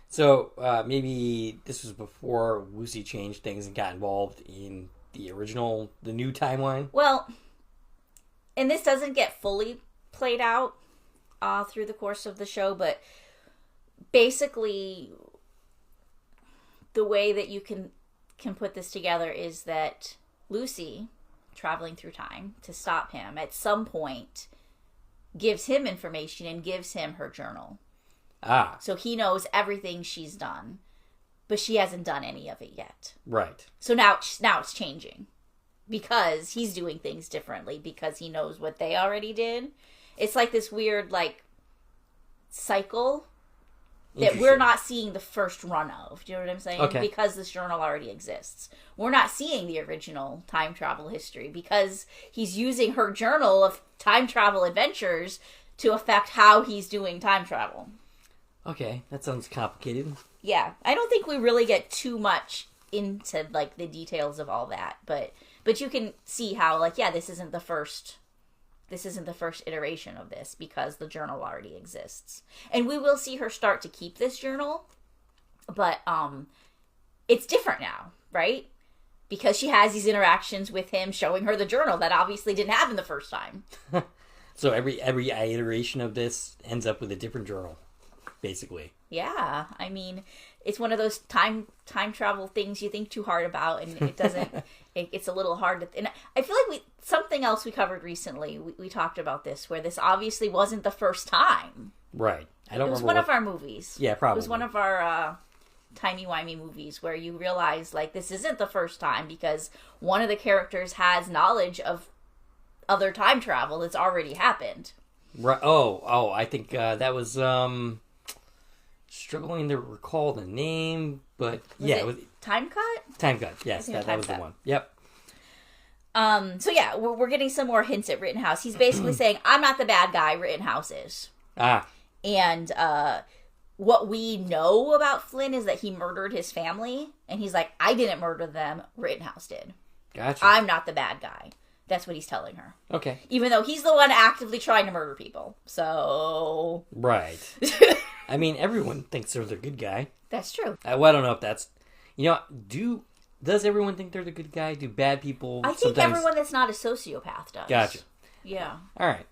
Speaker 1: So maybe this was before Lucy changed things and got involved in the new timeline?
Speaker 2: Well, and this doesn't get fully played out through the course of the show, but basically the way that you can put this together is that Lucy, traveling through time to stop him, at some point gives him information and gives him her journal.
Speaker 1: Ah.
Speaker 2: So he knows everything she's done, but she hasn't done any of it yet.
Speaker 1: Right.
Speaker 2: So now it's changing because he's doing things differently because he knows what they already did. It's like this weird, like, cycle that we're not seeing the first run of. Do you know what I'm saying?
Speaker 1: Okay.
Speaker 2: Because this journal already exists. We're not seeing the original time travel history because he's using her journal of time travel adventures to affect how he's doing time travel.
Speaker 1: Okay, that sounds complicated.
Speaker 2: Yeah, I don't think we really get too much into, like, the details of all that, but you can see how, like, yeah, this isn't the first iteration of this because the journal already exists. And we will see her start to keep this journal, but it's different now, right? Because she has these interactions with him showing her the journal that obviously didn't happen the first time.
Speaker 1: So every iteration of this ends up with a different journal, basically.
Speaker 2: Yeah, I mean, it's one of those time travel things you think too hard about, and it doesn't. It's a little hard to. And I feel like something else we covered recently. We talked about this, where this obviously wasn't the first time.
Speaker 1: Right.
Speaker 2: I don't. It was one of our movies.
Speaker 1: Yeah, probably.
Speaker 2: It was one of our timey-wimey movies where you realize, like, this isn't the first time because one of the characters has knowledge of other time travel that's already happened.
Speaker 1: Right. Oh, I think that was struggling to recall the name, but it was
Speaker 2: Time Cut.
Speaker 1: Time Cut. Yes, that was the one. Yep.
Speaker 2: So yeah, we're getting some more hints at Rittenhouse. He's basically saying, "I'm not the bad guy. Rittenhouse is."
Speaker 1: Ah.
Speaker 2: And what we know about Flynn is that he murdered his family, and he's like, "I didn't murder them. Rittenhouse did.
Speaker 1: Gotcha.
Speaker 2: I'm not the bad guy." That's what he's telling her.
Speaker 1: Okay.
Speaker 2: Even though he's the one actively trying to murder people. So.
Speaker 1: Right. I mean, everyone thinks they're the good guy.
Speaker 2: That's true.
Speaker 1: Well, I don't know if that's... Does everyone think they're the good guy? Do bad people
Speaker 2: I think everyone that's not a sociopath does.
Speaker 1: Gotcha.
Speaker 2: Yeah.
Speaker 1: All right.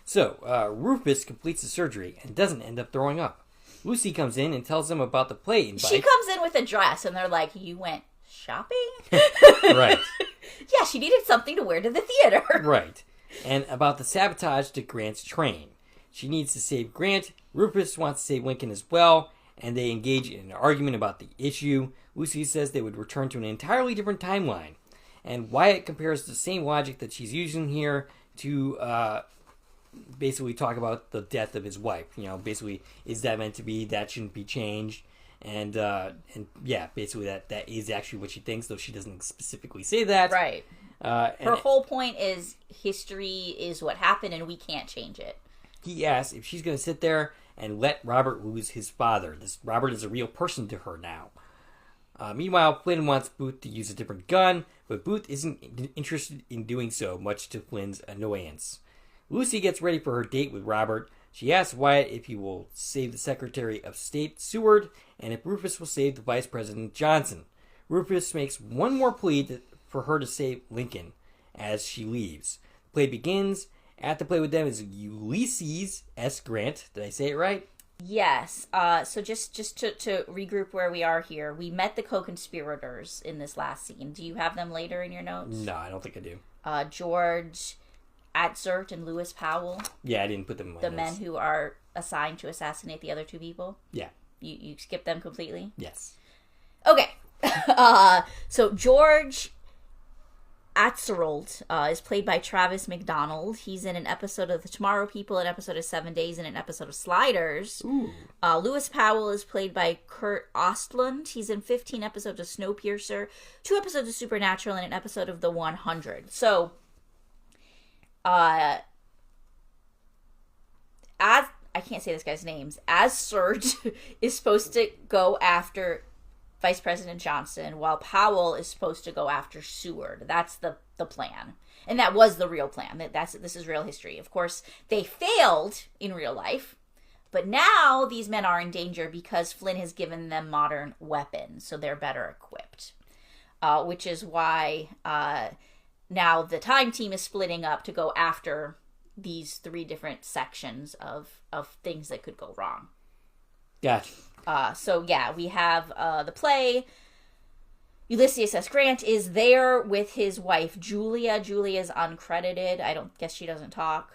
Speaker 1: So, Rufus completes the surgery and doesn't end up throwing up. Lucy comes in and tells them about the play invite.
Speaker 2: She comes in with a dress, and they're like, "You went shopping?"
Speaker 1: Right.
Speaker 2: Yeah, she needed something to wear to the theater.
Speaker 1: Right. And about the sabotage to Grant's train. She needs to save Grant. Rufus wants to save Lincoln as well, and they engage in an argument about the issue. Lucy says they would return to an entirely different timeline. And Wyatt compares the same logic that she's using here to basically talk about the death of his wife. Basically, is that meant to be? That shouldn't be changed. And yeah, basically that is actually what she thinks, though she doesn't specifically say that.
Speaker 2: Right. Her whole point is history is what happened and we can't change it.
Speaker 1: He asks if she's going to sit there and let Robert lose his father. Robert is a real person to her now. Meanwhile, Flynn wants Booth to use a different gun, but Booth isn't interested in doing so, much to Flynn's annoyance. Lucy gets ready for her date with Robert. She asks Wyatt if he will save the Secretary of State, Seward, and if Rufus will save the Vice President, Johnson. Rufus makes one more plea for her to save Lincoln as she leaves. The play begins. At the play with them is Ulysses S. Grant. Did I say it right?
Speaker 2: Yes. So just to regroup where we are here, we met the co-conspirators in this last scene. Do you have them later in your notes?
Speaker 1: No, I don't think I do.
Speaker 2: George Atzert and Lewis Powell.
Speaker 1: Yeah, I didn't put them in my
Speaker 2: The
Speaker 1: notes.
Speaker 2: men who are assigned to assassinate the other two people?
Speaker 1: Yeah.
Speaker 2: You skip them completely?
Speaker 1: Yes.
Speaker 2: Okay. So George Atzerold is played by Travis McDonald. He's in an episode of The Tomorrow People, an episode of 7 Days, and an episode of Sliders.
Speaker 1: Ooh.
Speaker 2: Lewis Powell is played by Kurt Ostlund. He's in 15 episodes of Snowpiercer, 2 episodes of Supernatural, and an episode of The 100. So, I can't say this guy's names. As Surge is supposed to go after Vice President Johnson, while Powell is supposed to go after Seward. That's the plan. And that was the real plan. This is real history. Of course, they failed in real life, but now these men are in danger because Flynn has given them modern weapons, so they're better equipped. Which is why now the time team is splitting up to go after these 3 different sections of things that could go wrong.
Speaker 1: Gotcha.
Speaker 2: So yeah, we have the play. Ulysses S. Grant is there with his wife, Julia. Julia's uncredited. I don't guess she doesn't talk.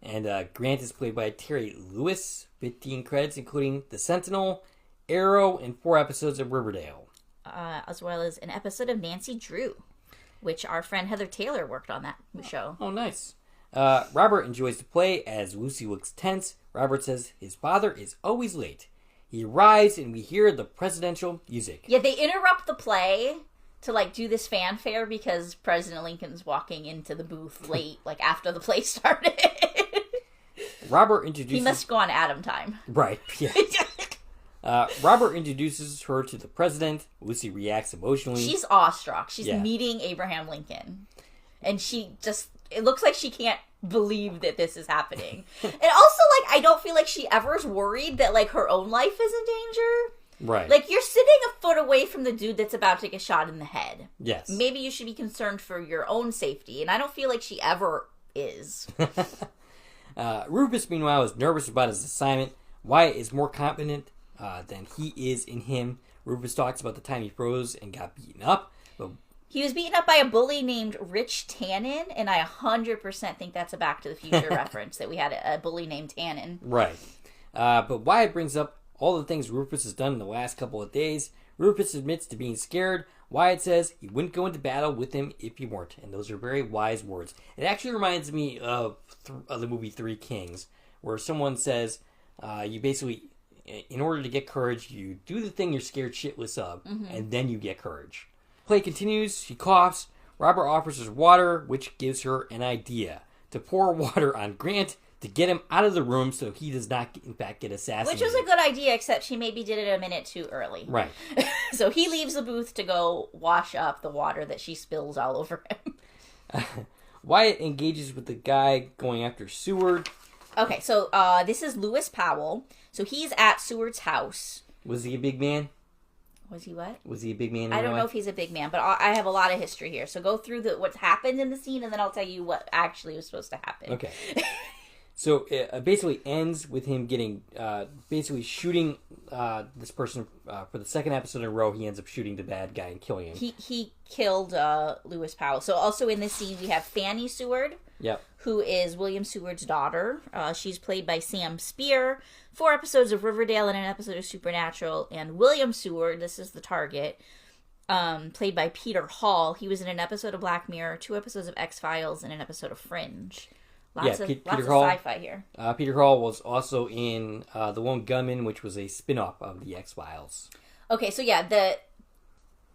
Speaker 1: And Grant is played by Terry Lewis. 15 credits, including The Sentinel, Arrow, and 4 episodes of Riverdale.
Speaker 2: As well as an episode of Nancy Drew, which our friend Heather Taylor worked on that show.
Speaker 1: Oh, nice. Robert enjoys the play as Lucy looks tense. Robert says his father is always late. He arrives and we hear the presidential music.
Speaker 2: Yeah, they interrupt the play to do this fanfare because President Lincoln's walking into the booth late, after the play started.
Speaker 1: Robert introduces...
Speaker 2: He must go on Adam time.
Speaker 1: Right, yeah. Robert introduces her to the president. Lucy reacts emotionally.
Speaker 2: She's awestruck. She's meeting Abraham Lincoln. And she just... It looks like she can't believe that this is happening. And also, I don't feel like she ever is worried that, her own life is in danger.
Speaker 1: Right.
Speaker 2: You're sitting a foot away from the dude that's about to get shot in the head.
Speaker 1: Yes.
Speaker 2: Maybe you should be concerned for your own safety. And I don't feel like she ever is.
Speaker 1: Rufus, meanwhile, is nervous about his assignment. Wyatt is more confident than he is in him. Rufus talks about the time he froze and got beaten up. But
Speaker 2: he was beaten up by a bully named Rich Tannen, and I 100% think that's a Back to the Future reference, that we had a bully named Tannen.
Speaker 1: Right. But Wyatt brings up all the things Rufus has done in the last couple of days. Rufus admits to being scared. Wyatt says he wouldn't go into battle with him if he weren't. And those are very wise words. It actually reminds me of the movie Three Kings, where someone says, you basically, in order to get courage, you do the thing you're scared shitless of, and then you get courage. Play continues. She coughs. Robert offers her water, which gives her an idea. To pour water on Grant to get him out of the room so he does not, in fact, get assassinated.
Speaker 2: Which was a good idea, except she maybe did it a minute too early.
Speaker 1: Right.
Speaker 2: So he leaves the booth to go wash up the water that she spills all over him.
Speaker 1: Wyatt engages with the guy going after Seward.
Speaker 2: Okay, so this is Lewis Powell. So he's at Seward's house.
Speaker 1: Was he a big man?
Speaker 2: Was he what?
Speaker 1: Was he a big man?
Speaker 2: I don't know if he's a big man, but I have a lot of history here. So go through what's happened in the scene, and then I'll tell you what actually was supposed to happen.
Speaker 1: Okay. So it basically ends with him getting, basically shooting this person for the second episode in a row. He ends up shooting the bad guy and killing him.
Speaker 2: He killed Lewis Powell. So also in this scene we have Fanny Seward.
Speaker 1: Yep.
Speaker 2: Who is William Seward's daughter. She's played by Sam Spear. 4 episodes of Riverdale and an episode of Supernatural. And William Seward, this is the target, played by Peter Hall. He was in an episode of Black Mirror, 2 episodes of X-Files, and an episode of Fringe. Lots of sci-fi here.
Speaker 1: Peter Hall was also in The Lone Gunman, which was a spin-off of the X-Files.
Speaker 2: Okay, so yeah,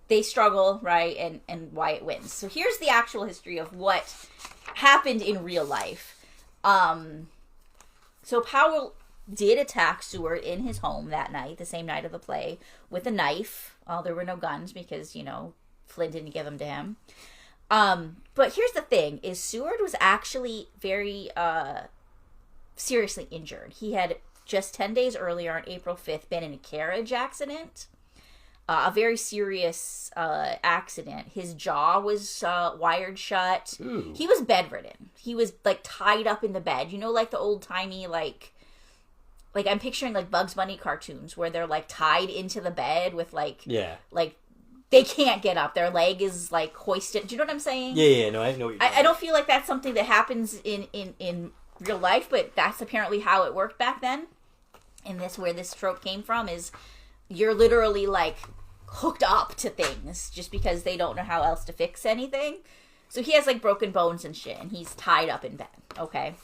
Speaker 2: they struggle, right, and Wyatt wins. So here's the actual history of what happened in real life. So Powell did attack Seward in his home that night, the same night of the play, with a knife. There were no guns because, Flynn didn't give them to him. But here's the thing, is Seward was actually very seriously injured. He had just 10 days earlier, on April 5th, been in a carriage accident. A very serious accident. His jaw was wired shut.
Speaker 1: Ooh.
Speaker 2: He was bedridden. He was, tied up in the bed. Like the old-timey, I'm picturing, Bugs Bunny cartoons, where they're, tied into the bed with, they can't get up. Their leg is, hoisted. Do you know what I'm saying?
Speaker 1: Yeah, no, I know what you're
Speaker 2: I don't feel like that's something that happens in real life, but that's apparently how it worked back then. And where this trope came from is you're literally, hooked up to things just because they don't know how else to fix anything. So he has, broken bones and shit, and he's tied up in bed, okay?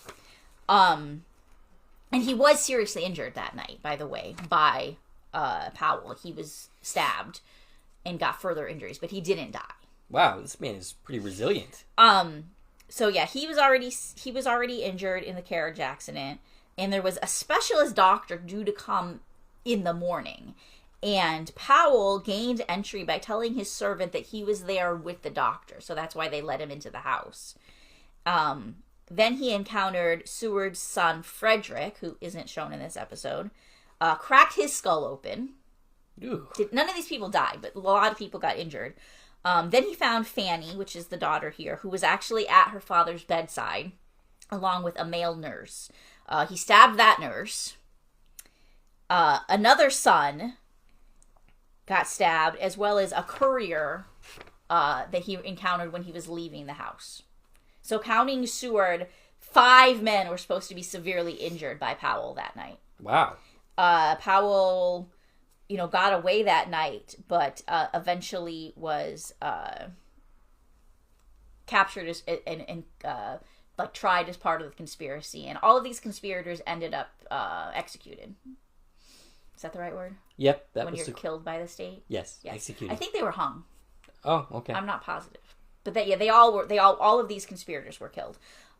Speaker 2: And he was seriously injured that night, by the way, by Powell. He was stabbed and got further injuries, but he didn't die.
Speaker 1: Wow, this man is pretty resilient.
Speaker 2: So yeah, he was already injured in the carriage accident, and there was a specialist doctor due to come in the morning. And Powell gained entry by telling his servant that he was there with the doctor. So that's why they let him into the house. Then he encountered Seward's son, Frederick, who isn't shown in this episode, cracked his skull open. None of these people died, but a lot of people got injured. Then he found Fanny, which is the daughter here, who was actually at her father's bedside, along with a male nurse. He stabbed that nurse. Another son got stabbed, as well as a courier that he encountered when he was leaving the house. So counting Seward, 5 men were supposed to be severely injured by Powell that night.
Speaker 1: Wow.
Speaker 2: Powell, got away that night, but eventually was captured and tried as part of the conspiracy. And all of these conspirators ended up executed. Is that the right word?
Speaker 1: Yep.
Speaker 2: When you're killed by the state?
Speaker 1: Yes, executed.
Speaker 2: I think they were hung.
Speaker 1: Oh, okay.
Speaker 2: I'm not positive. But all of these conspirators were killed.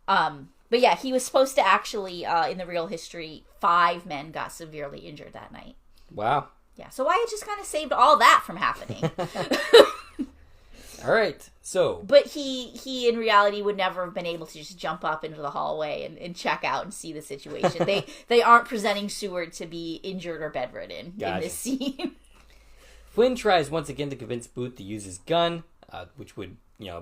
Speaker 2: But yeah, he was supposed to actually, in the real history, 5 men got severely injured that night.
Speaker 1: Wow.
Speaker 2: Yeah, so I just kind of saved all that from happening.
Speaker 1: All right, so...
Speaker 2: But he in reality would never have been able to just jump up into the hallway and check out and see the situation. They aren't presenting Seward to be injured or bedridden in this scene.
Speaker 1: Flynn tries once again to convince Booth to use his gun, which would,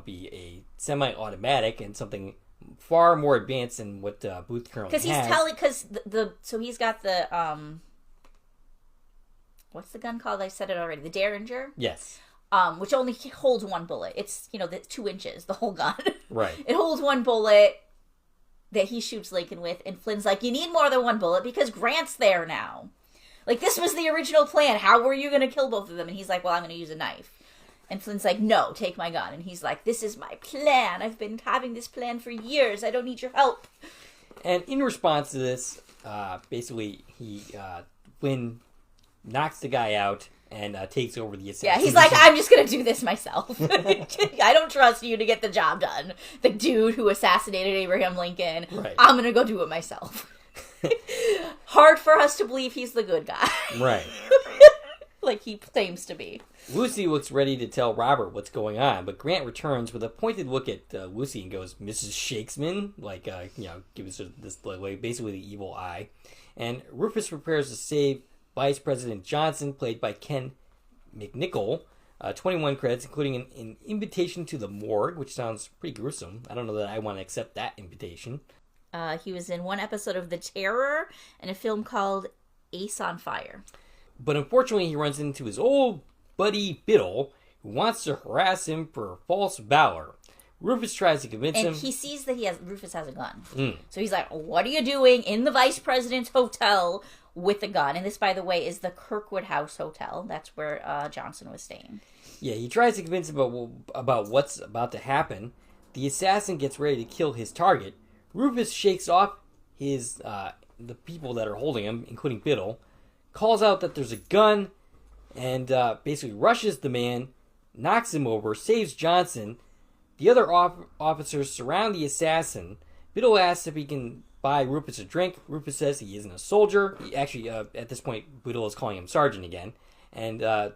Speaker 1: be a semi-automatic and something far more advanced than what Booth currently has.
Speaker 2: So he's got the, what's the gun called? I said it already. The Derringer?
Speaker 1: Yes.
Speaker 2: Which only holds 1 bullet. It's, the 2 inches, the whole gun.
Speaker 1: Right.
Speaker 2: It holds 1 bullet that he shoots Lincoln with, and Flynn's like, you need more than 1 bullet because Grant's there now. Like, this was the original plan. How were you going to kill both of them? And he's like, well, I'm going to use a knife. And Flynn's like, no, take my gun. And he's like, this is my plan. I've been having this plan for years. I don't need your help.
Speaker 1: And in response to this, basically, Flynn knocks the guy out and takes over the assassination.
Speaker 2: Yeah, he's like, I'm just going to do this myself. I don't trust you to get the job done. The dude who assassinated Abraham Lincoln, right. I'm going to go do it myself. Hard for us to believe he's the good guy.
Speaker 1: Right.
Speaker 2: Like he claims to be.
Speaker 1: Lucy looks ready to tell Robert what's going on, but Grant returns with a pointed look at Lucy and goes, Mrs. Shakesman? Gives her this, basically the evil eye. And Rufus prepares to save Vice President Johnson, played by Ken McNichol. 21 credits, including an invitation to the morgue, which sounds pretty gruesome. I don't know that I want to accept that invitation.
Speaker 2: He was in 1 episode of The Terror and a film called Ace on Fire.
Speaker 1: But unfortunately, he runs into his old buddy Biddle, who wants to harass him for false valor. Rufus tries to convince him.
Speaker 2: And he sees that Rufus has a gun. So he's like, what are you doing in the vice president's hotel with a gun? And this, by the way, is the Kirkwood House Hotel. That's where Johnson was staying. Yeah,
Speaker 1: he tries to convince him about what's about to happen. The assassin gets ready to kill his target. Rufus shakes off the people that are holding him, including Biddle, calls out that there's a gun, and basically rushes the man, knocks him over, saves Johnson. The other officers surround the assassin. Biddle asks if he can buy Rufus a drink. Rufus says he isn't a soldier. At this point, Biddle is calling him sergeant again. And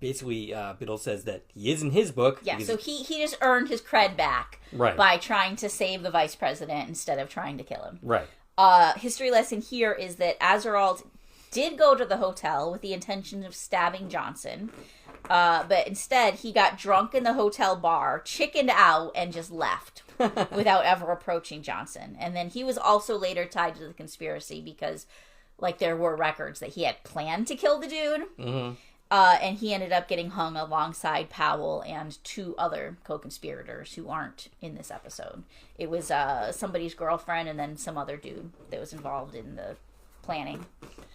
Speaker 1: basically, Biddle says that he is in his book.
Speaker 2: Yeah, so he just earned his cred back by trying to save the vice president instead of trying to kill him.
Speaker 1: Right.
Speaker 2: History lesson here is that Azeralt did go to the hotel with the intention of stabbing Johnson. But instead, he got drunk in the hotel bar, chickened out, and just left without ever approaching Johnson. And then he was also later tied to the conspiracy because, there were records that he had planned to kill the dude. Mm-hmm. And he ended up getting hung alongside Powell and 2 other co-conspirators who aren't in this episode. It was somebody's girlfriend and then some other dude that was involved in the planning.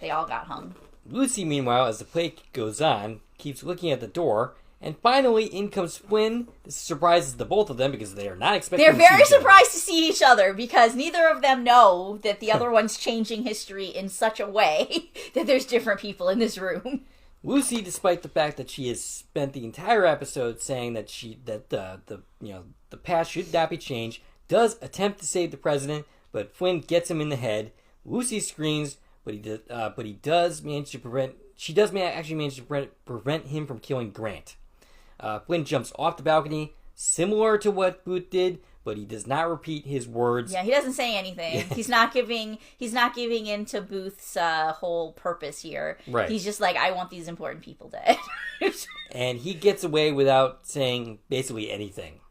Speaker 2: They all got hung.
Speaker 1: Lucy, meanwhile, as the play goes on, keeps looking at the door, and finally in comes Flynn. This surprises the both of them because they are not expecting
Speaker 2: They're very surprised to see each other because neither of them know that the other one's changing history in such a way that there's different people in this room.
Speaker 1: Lucy, despite the fact that she has spent the entire episode saying that the past should not be changed, does attempt to save the president, but Flynn gets him in the head. Lucy screams, but he does manage to prevent she does actually manage to prevent him from killing Grant. Flynn jumps off the balcony, similar to what Booth did, but he does not repeat his words.
Speaker 2: Yeah, he doesn't say anything.
Speaker 1: Yeah.
Speaker 2: He's not giving into Booth's whole purpose here.
Speaker 1: Right.
Speaker 2: He's just like, I want these important people dead.
Speaker 1: And he gets away without saying basically anything.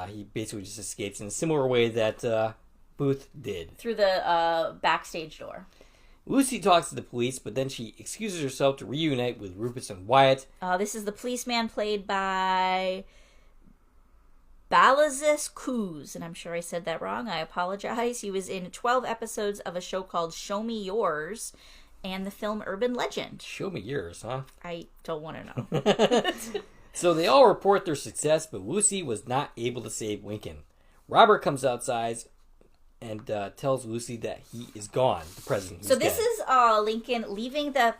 Speaker 1: He basically just escapes in a similar way that Booth did.
Speaker 2: Through the backstage door.
Speaker 1: Lucy talks to the police, but then she excuses herself to reunite with Rufus and Wyatt.
Speaker 2: This is the policeman played by Balazs Coos, and I'm sure I said that wrong. I apologize. He was in 12 episodes of a show called Show Me Yours and the film Urban Legend.
Speaker 1: Show me yours, huh?
Speaker 2: I don't want to know.
Speaker 1: So they all report their success, but Lucy was not able to save Lincoln. Robert comes outside and tells Lucy that he is gone, the president.
Speaker 2: So this is Lincoln leaving the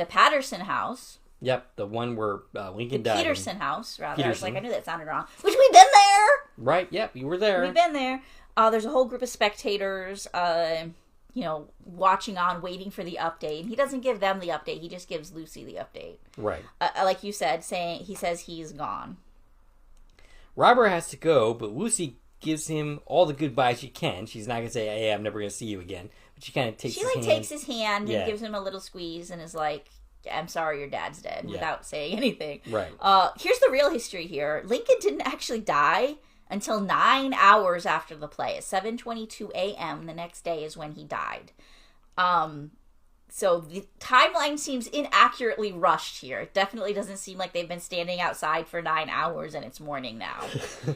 Speaker 2: Patterson house.
Speaker 1: Yep, the one where Lincoln died.
Speaker 2: Peterson house, rather.
Speaker 1: Peterson.
Speaker 2: I was like, I knew that sounded wrong. Which we've been there!
Speaker 1: Right, yep, you were there.
Speaker 2: We've been there. There's a whole group of spectators, watching on, waiting for the update. He doesn't give them the update. He just gives Lucy the update.
Speaker 1: Right.
Speaker 2: Like you said, he says he's gone.
Speaker 1: Robert has to go, but Lucy gives him all the goodbyes she can. She's not going to say, hey, I'm never going to see you again. But she kind of takes his hand.
Speaker 2: She takes his hand and gives him a little squeeze and is like, I'm sorry your dad's dead, without saying anything.
Speaker 1: Right.
Speaker 2: Here's the real history here. Lincoln didn't actually die until 9 hours after the play. At 7:22 a.m. the next day is when he died. So the timeline seems inaccurately rushed here. It definitely doesn't seem like they've been standing outside for 9 hours and it's morning now.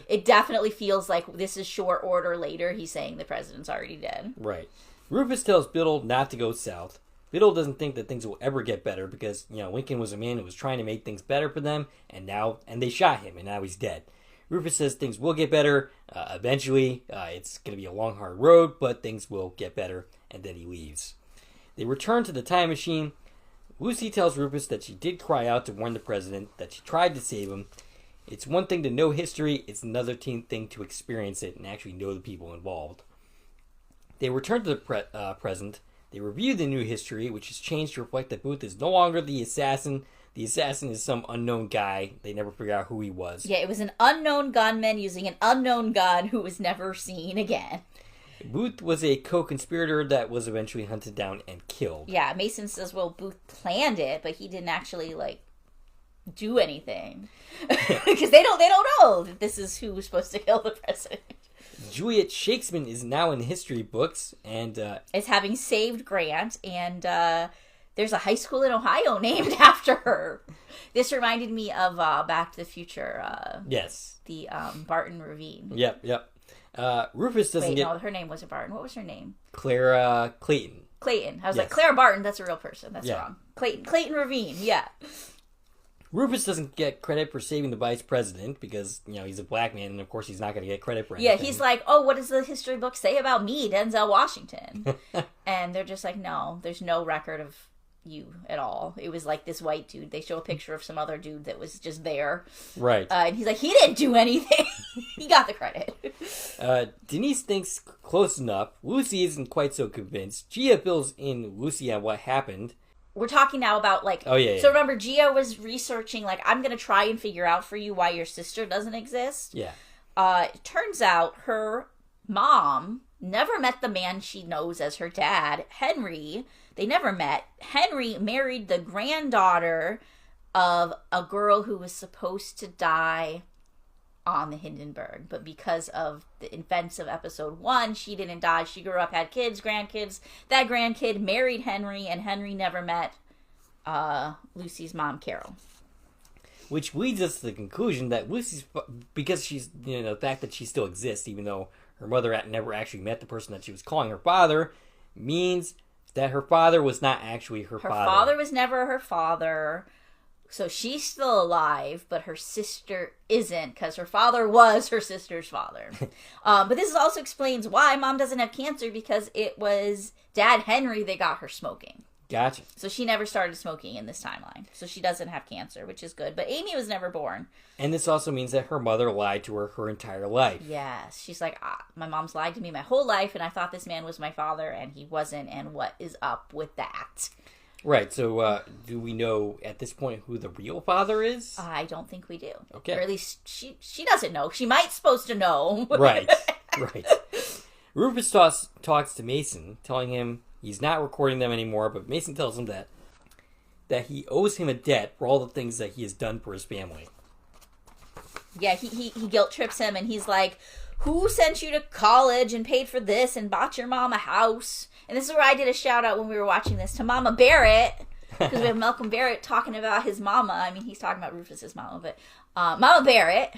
Speaker 2: It definitely feels like this is short order later. He's saying the president's already dead.
Speaker 1: Right. Rufus tells Biddle not to go south. Biddle doesn't think that things will ever get better because, Lincoln was a man who was trying to make things better for them, and they shot him, and now he's dead. Rufus says things will get better eventually. It's going to be a long, hard road, but things will get better, and then he leaves. They return to the time machine. Lucy tells Rufus that she did cry out to warn the president, that she tried to save him. It's one thing to know history, it's another thing to experience it and actually know the people involved. They return to the present. They review the new history, which has changed to reflect that Booth is no longer the assassin. The assassin is some unknown guy. They never figured out who he was. Yeah,
Speaker 2: it was an unknown gunman using an unknown gun who was never seen again.
Speaker 1: Booth was a co-conspirator that was eventually hunted down and killed.
Speaker 2: Yeah, Mason says, well, Booth planned it, but he didn't actually, do anything. Because they don't know that this is who was supposed to kill the president.
Speaker 1: Juliet Shakespeare is now in history books, and
Speaker 2: is having saved Grant, and there's a high school in Ohio named after her. This reminded me of Back to the Future.
Speaker 1: Yes.
Speaker 2: The Barton Ravine.
Speaker 1: Yep. Rufus doesn't get...
Speaker 2: no, her name wasn't Barton. What was her name?
Speaker 1: Clara Clayton.
Speaker 2: Clayton. I was like, Clara Barton, that's a real person. That's wrong. Clayton Ravine, yeah.
Speaker 1: Rufus doesn't get credit for saving the vice president because, he's a black man, and of course he's not going to get credit for anything.
Speaker 2: Yeah, he's like, oh, what does the history book say about me, Denzel Washington? And they're just like, no, there's no record of you at all. It was like this white dude. They show a picture of some other dude that was just there.
Speaker 1: Right.
Speaker 2: And he's like, he didn't do anything. He got the credit.
Speaker 1: Denise thinks close enough. Lucy isn't quite so convinced. Gia fills in Lucy on what happened.
Speaker 2: We're talking now about,
Speaker 1: Oh, yeah.
Speaker 2: So remember, Gia was researching, I'm going to try and figure out for you why your sister doesn't exist.
Speaker 1: Yeah.
Speaker 2: It turns out her mom never met the man she knows as her dad, Henry. They never met. Henry married the granddaughter of a girl who was supposed to die on the Hindenburg. But because of the events of episode 1, she didn't die. She grew up, had kids, grandkids. That grandkid married Henry, and Henry never met Lucy's mom, Carol.
Speaker 1: Which leads us to the conclusion that Lucy's, because she's, the fact that she still exists, even though her mother never actually met the person that she was calling her father, means that her father was not actually her father.
Speaker 2: Her father was never her father. So she's still alive, but her sister isn't, because her father was her sister's father. But this also explains why Mom doesn't have cancer, because it was Dad Henry that got her smoking.
Speaker 1: Gotcha.
Speaker 2: So she never started smoking in this timeline. So she doesn't have cancer, which is good. But Amy was never born.
Speaker 1: And this also means that her mother lied to her entire life.
Speaker 2: Yes. She's like, my mom's lied to me my whole life, and I thought this man was my father, and he wasn't, and what is up with that?
Speaker 1: Right, so do we know at this point who the real father is?
Speaker 2: I don't think we do.
Speaker 1: Okay.
Speaker 2: Or at least she doesn't know. She might supposed to know.
Speaker 1: Right. Rufus talks to Mason, telling him he's not recording them anymore, but Mason tells him that he owes him a debt for all the things that he has done for his family.
Speaker 2: Yeah, he guilt trips him, and he's like, who sent you to college and paid for this and bought your mom a house? And this is where I did a shout out when we were watching this to Mama Barrett, because we have Malcolm Barrett talking about his mama. I mean, he's talking about Rufus's mama, but Mama Barrett,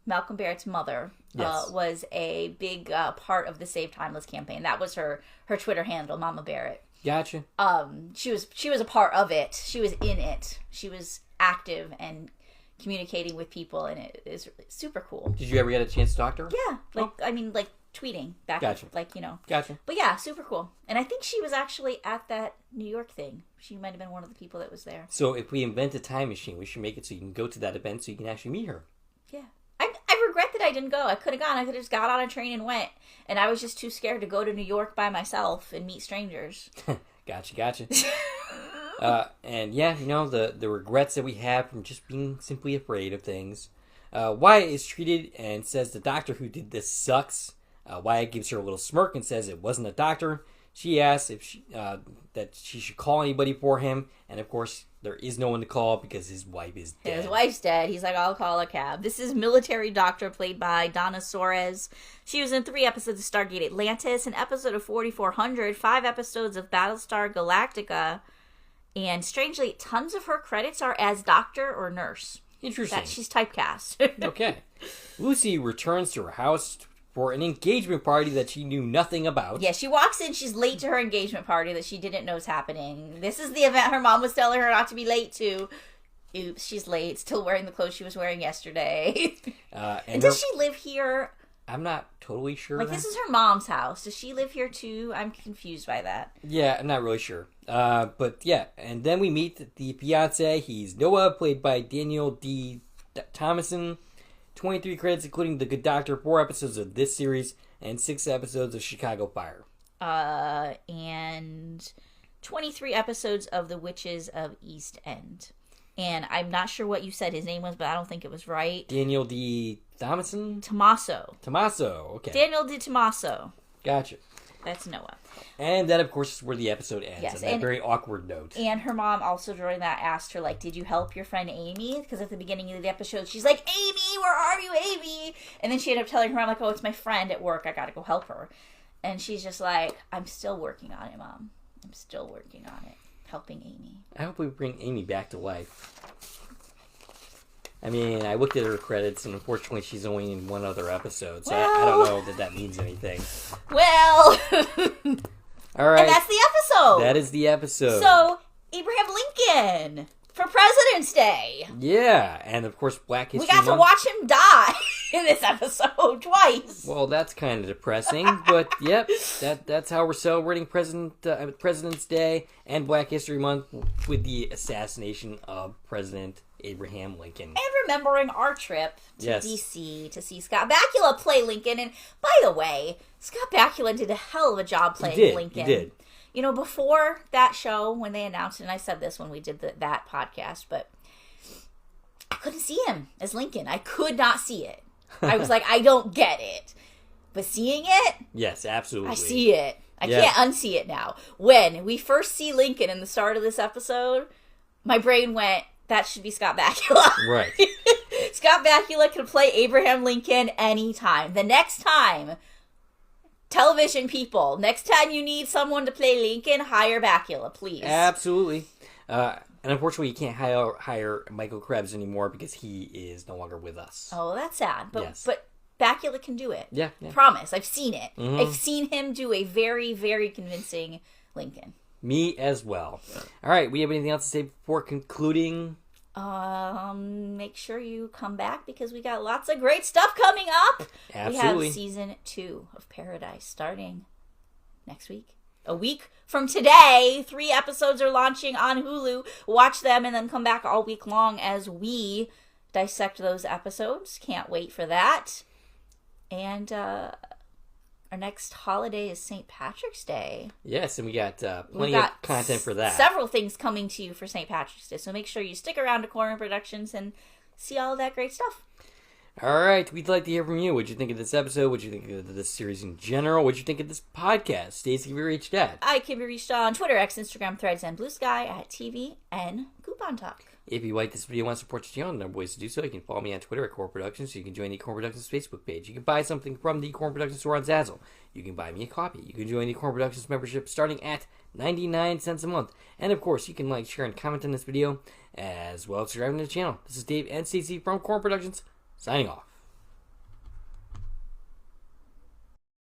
Speaker 2: Malcolm Barrett's mother, was a big part of the Save Timeless campaign. That was her Twitter handle, Mama Barrett.
Speaker 1: Gotcha.
Speaker 2: She was a part of it. She was in it. She was active and communicating with people, and it is super cool.
Speaker 1: Did you ever get a chance to talk to her?
Speaker 2: Yeah, I mean, tweeting back,
Speaker 1: Gotcha.
Speaker 2: But yeah, super cool. And I think she was actually at that New York thing. She might have been one of the people that was there.
Speaker 1: So if we invent a time machine, we should make it so you can go to that event so you can actually meet her.
Speaker 2: Yeah. I regret that I didn't go. I could have gone. I could have just got on a train and went. And I was just too scared to go to New York by myself and meet strangers.
Speaker 1: Gotcha. And yeah, the regrets that we have from just being simply afraid of things. Wyatt is treated and says the doctor who did this sucks. Wyatt gives her a little smirk and says it wasn't a doctor. She asks if that she should call anybody for him, and of course there is no one to call because his wife is dead.
Speaker 2: His wife's dead. He's like, I'll call a cab. This is military doctor played by Donna Suarez. She was in 3 episodes of Stargate Atlantis, an episode of 4400, 5 episodes of Battlestar Galactica, and strangely, tons of her credits are as doctor or nurse.
Speaker 1: Interesting.
Speaker 2: That she's typecast.
Speaker 1: Okay. Lucy returns to her house for an engagement party that she knew nothing about.
Speaker 2: Yeah, she walks in, she's late to her engagement party that she didn't know was happening. This is the event her mom was telling her not to be late to. Oops, she's late, still wearing the clothes she was wearing yesterday. And does she live here?
Speaker 1: I'm not totally sure.
Speaker 2: Like, this is her mom's house. Does she live here too? I'm confused by that.
Speaker 1: Yeah, I'm not really sure. But yeah, and then we meet the fiance. He's Noah, played by Daniel D. Thomason. 23 credits, including The Good Doctor, 4 episodes of this series, and 6 episodes of Chicago Fire.
Speaker 2: And 23 episodes of The Witches of East End. And I'm not sure what you said his name was, but I don't think it was right.
Speaker 1: Daniel D. Thomason?
Speaker 2: Tommaso,
Speaker 1: okay.
Speaker 2: Daniel D. Tommaso.
Speaker 1: Gotcha.
Speaker 2: That's Noah.
Speaker 1: And that, of course, is where the episode ends.
Speaker 2: Yes,
Speaker 1: on that very awkward note.
Speaker 2: And her mom also during that asked her, like, did you help your friend Amy? Because at the beginning of the episode, she's like, Amy, where are you, Amy? And then she ended up telling her mom, like, oh, it's my friend at work. I got to go help her. And she's just like, I'm still working on it, Mom. I'm still working on it. Helping Amy.
Speaker 1: I hope we bring Amy back to life. I mean, I looked at her credits, and unfortunately, she's only in 1 other episode, so I don't know that means anything.
Speaker 2: Well,
Speaker 1: all right.
Speaker 2: And that's the episode.
Speaker 1: That is the episode.
Speaker 2: So, Abraham Lincoln for President's Day.
Speaker 1: Yeah, and of course, Black History
Speaker 2: Month. We got to watch him die in this episode twice.
Speaker 1: Well, that's kind of depressing, but yep, that's how we're celebrating President's Day and Black History Month with the assassination of President Abraham Lincoln.
Speaker 2: And remembering our trip to D.C. to see Scott Bakula play Lincoln. And by the way, Scott Bakula did a hell of a job playing Lincoln.
Speaker 1: He did.
Speaker 2: You know, before that show, when they announced it, and I said this when we did that podcast, but I couldn't see him as Lincoln. I could not see it. I was like, I don't get it. But seeing it?
Speaker 1: Yes, absolutely.
Speaker 2: I see it. I can't unsee it now. When we first see Lincoln in the start of this episode, my brain went, that should be Scott Bakula.
Speaker 1: Right.
Speaker 2: Scott Bakula could play Abraham Lincoln anytime. The next time, television people, next time you need someone to play Lincoln, hire Bakula, please.
Speaker 1: Absolutely. And unfortunately, you can't hire Michael Krebs anymore because he is no longer with us.
Speaker 2: Oh, that's sad. But Bakula can do it.
Speaker 1: Yeah.
Speaker 2: Promise. I've seen it.
Speaker 1: Mm-hmm.
Speaker 2: I've seen him do a very, very convincing Lincoln.
Speaker 1: Me as well. All right, we have anything else to say before concluding?
Speaker 2: Make sure you come back because we got lots of great stuff coming up.
Speaker 1: Absolutely.
Speaker 2: We have season 2 of Paradise starting next week. A week from today, 3 episodes are launching on Hulu. Watch them and then come back all week long as we dissect those episodes. Can't wait for that. And Our next holiday is St. Patrick's Day.
Speaker 1: Yes, and we got plenty of content for that.
Speaker 2: Several things coming to you for St. Patrick's Day, so make sure you stick around to Corman Productions and see all of that great stuff.
Speaker 1: All right, we'd like to hear from you. What'd you think of this episode? What'd you think of this series in general? What'd you think of this podcast? Stacie, can be reached at?
Speaker 2: I can be reached on Twitter, X, Instagram, Threads, and Blue Sky at TV and Coupon Talk.
Speaker 1: If you like this video and want to support the channel, there are ways to do so. You can follow me on Twitter at Core Productions, so you can join the Core Productions Facebook page. You can buy something from the Core Productions store on Zazzle. You can buy me a copy. You can join the Core Productions membership starting at 99 cents a month. And of course, you can like, share, and comment on this video, as well as subscribing to the channel. This is Dave and Stacie from Core Productions, signing off.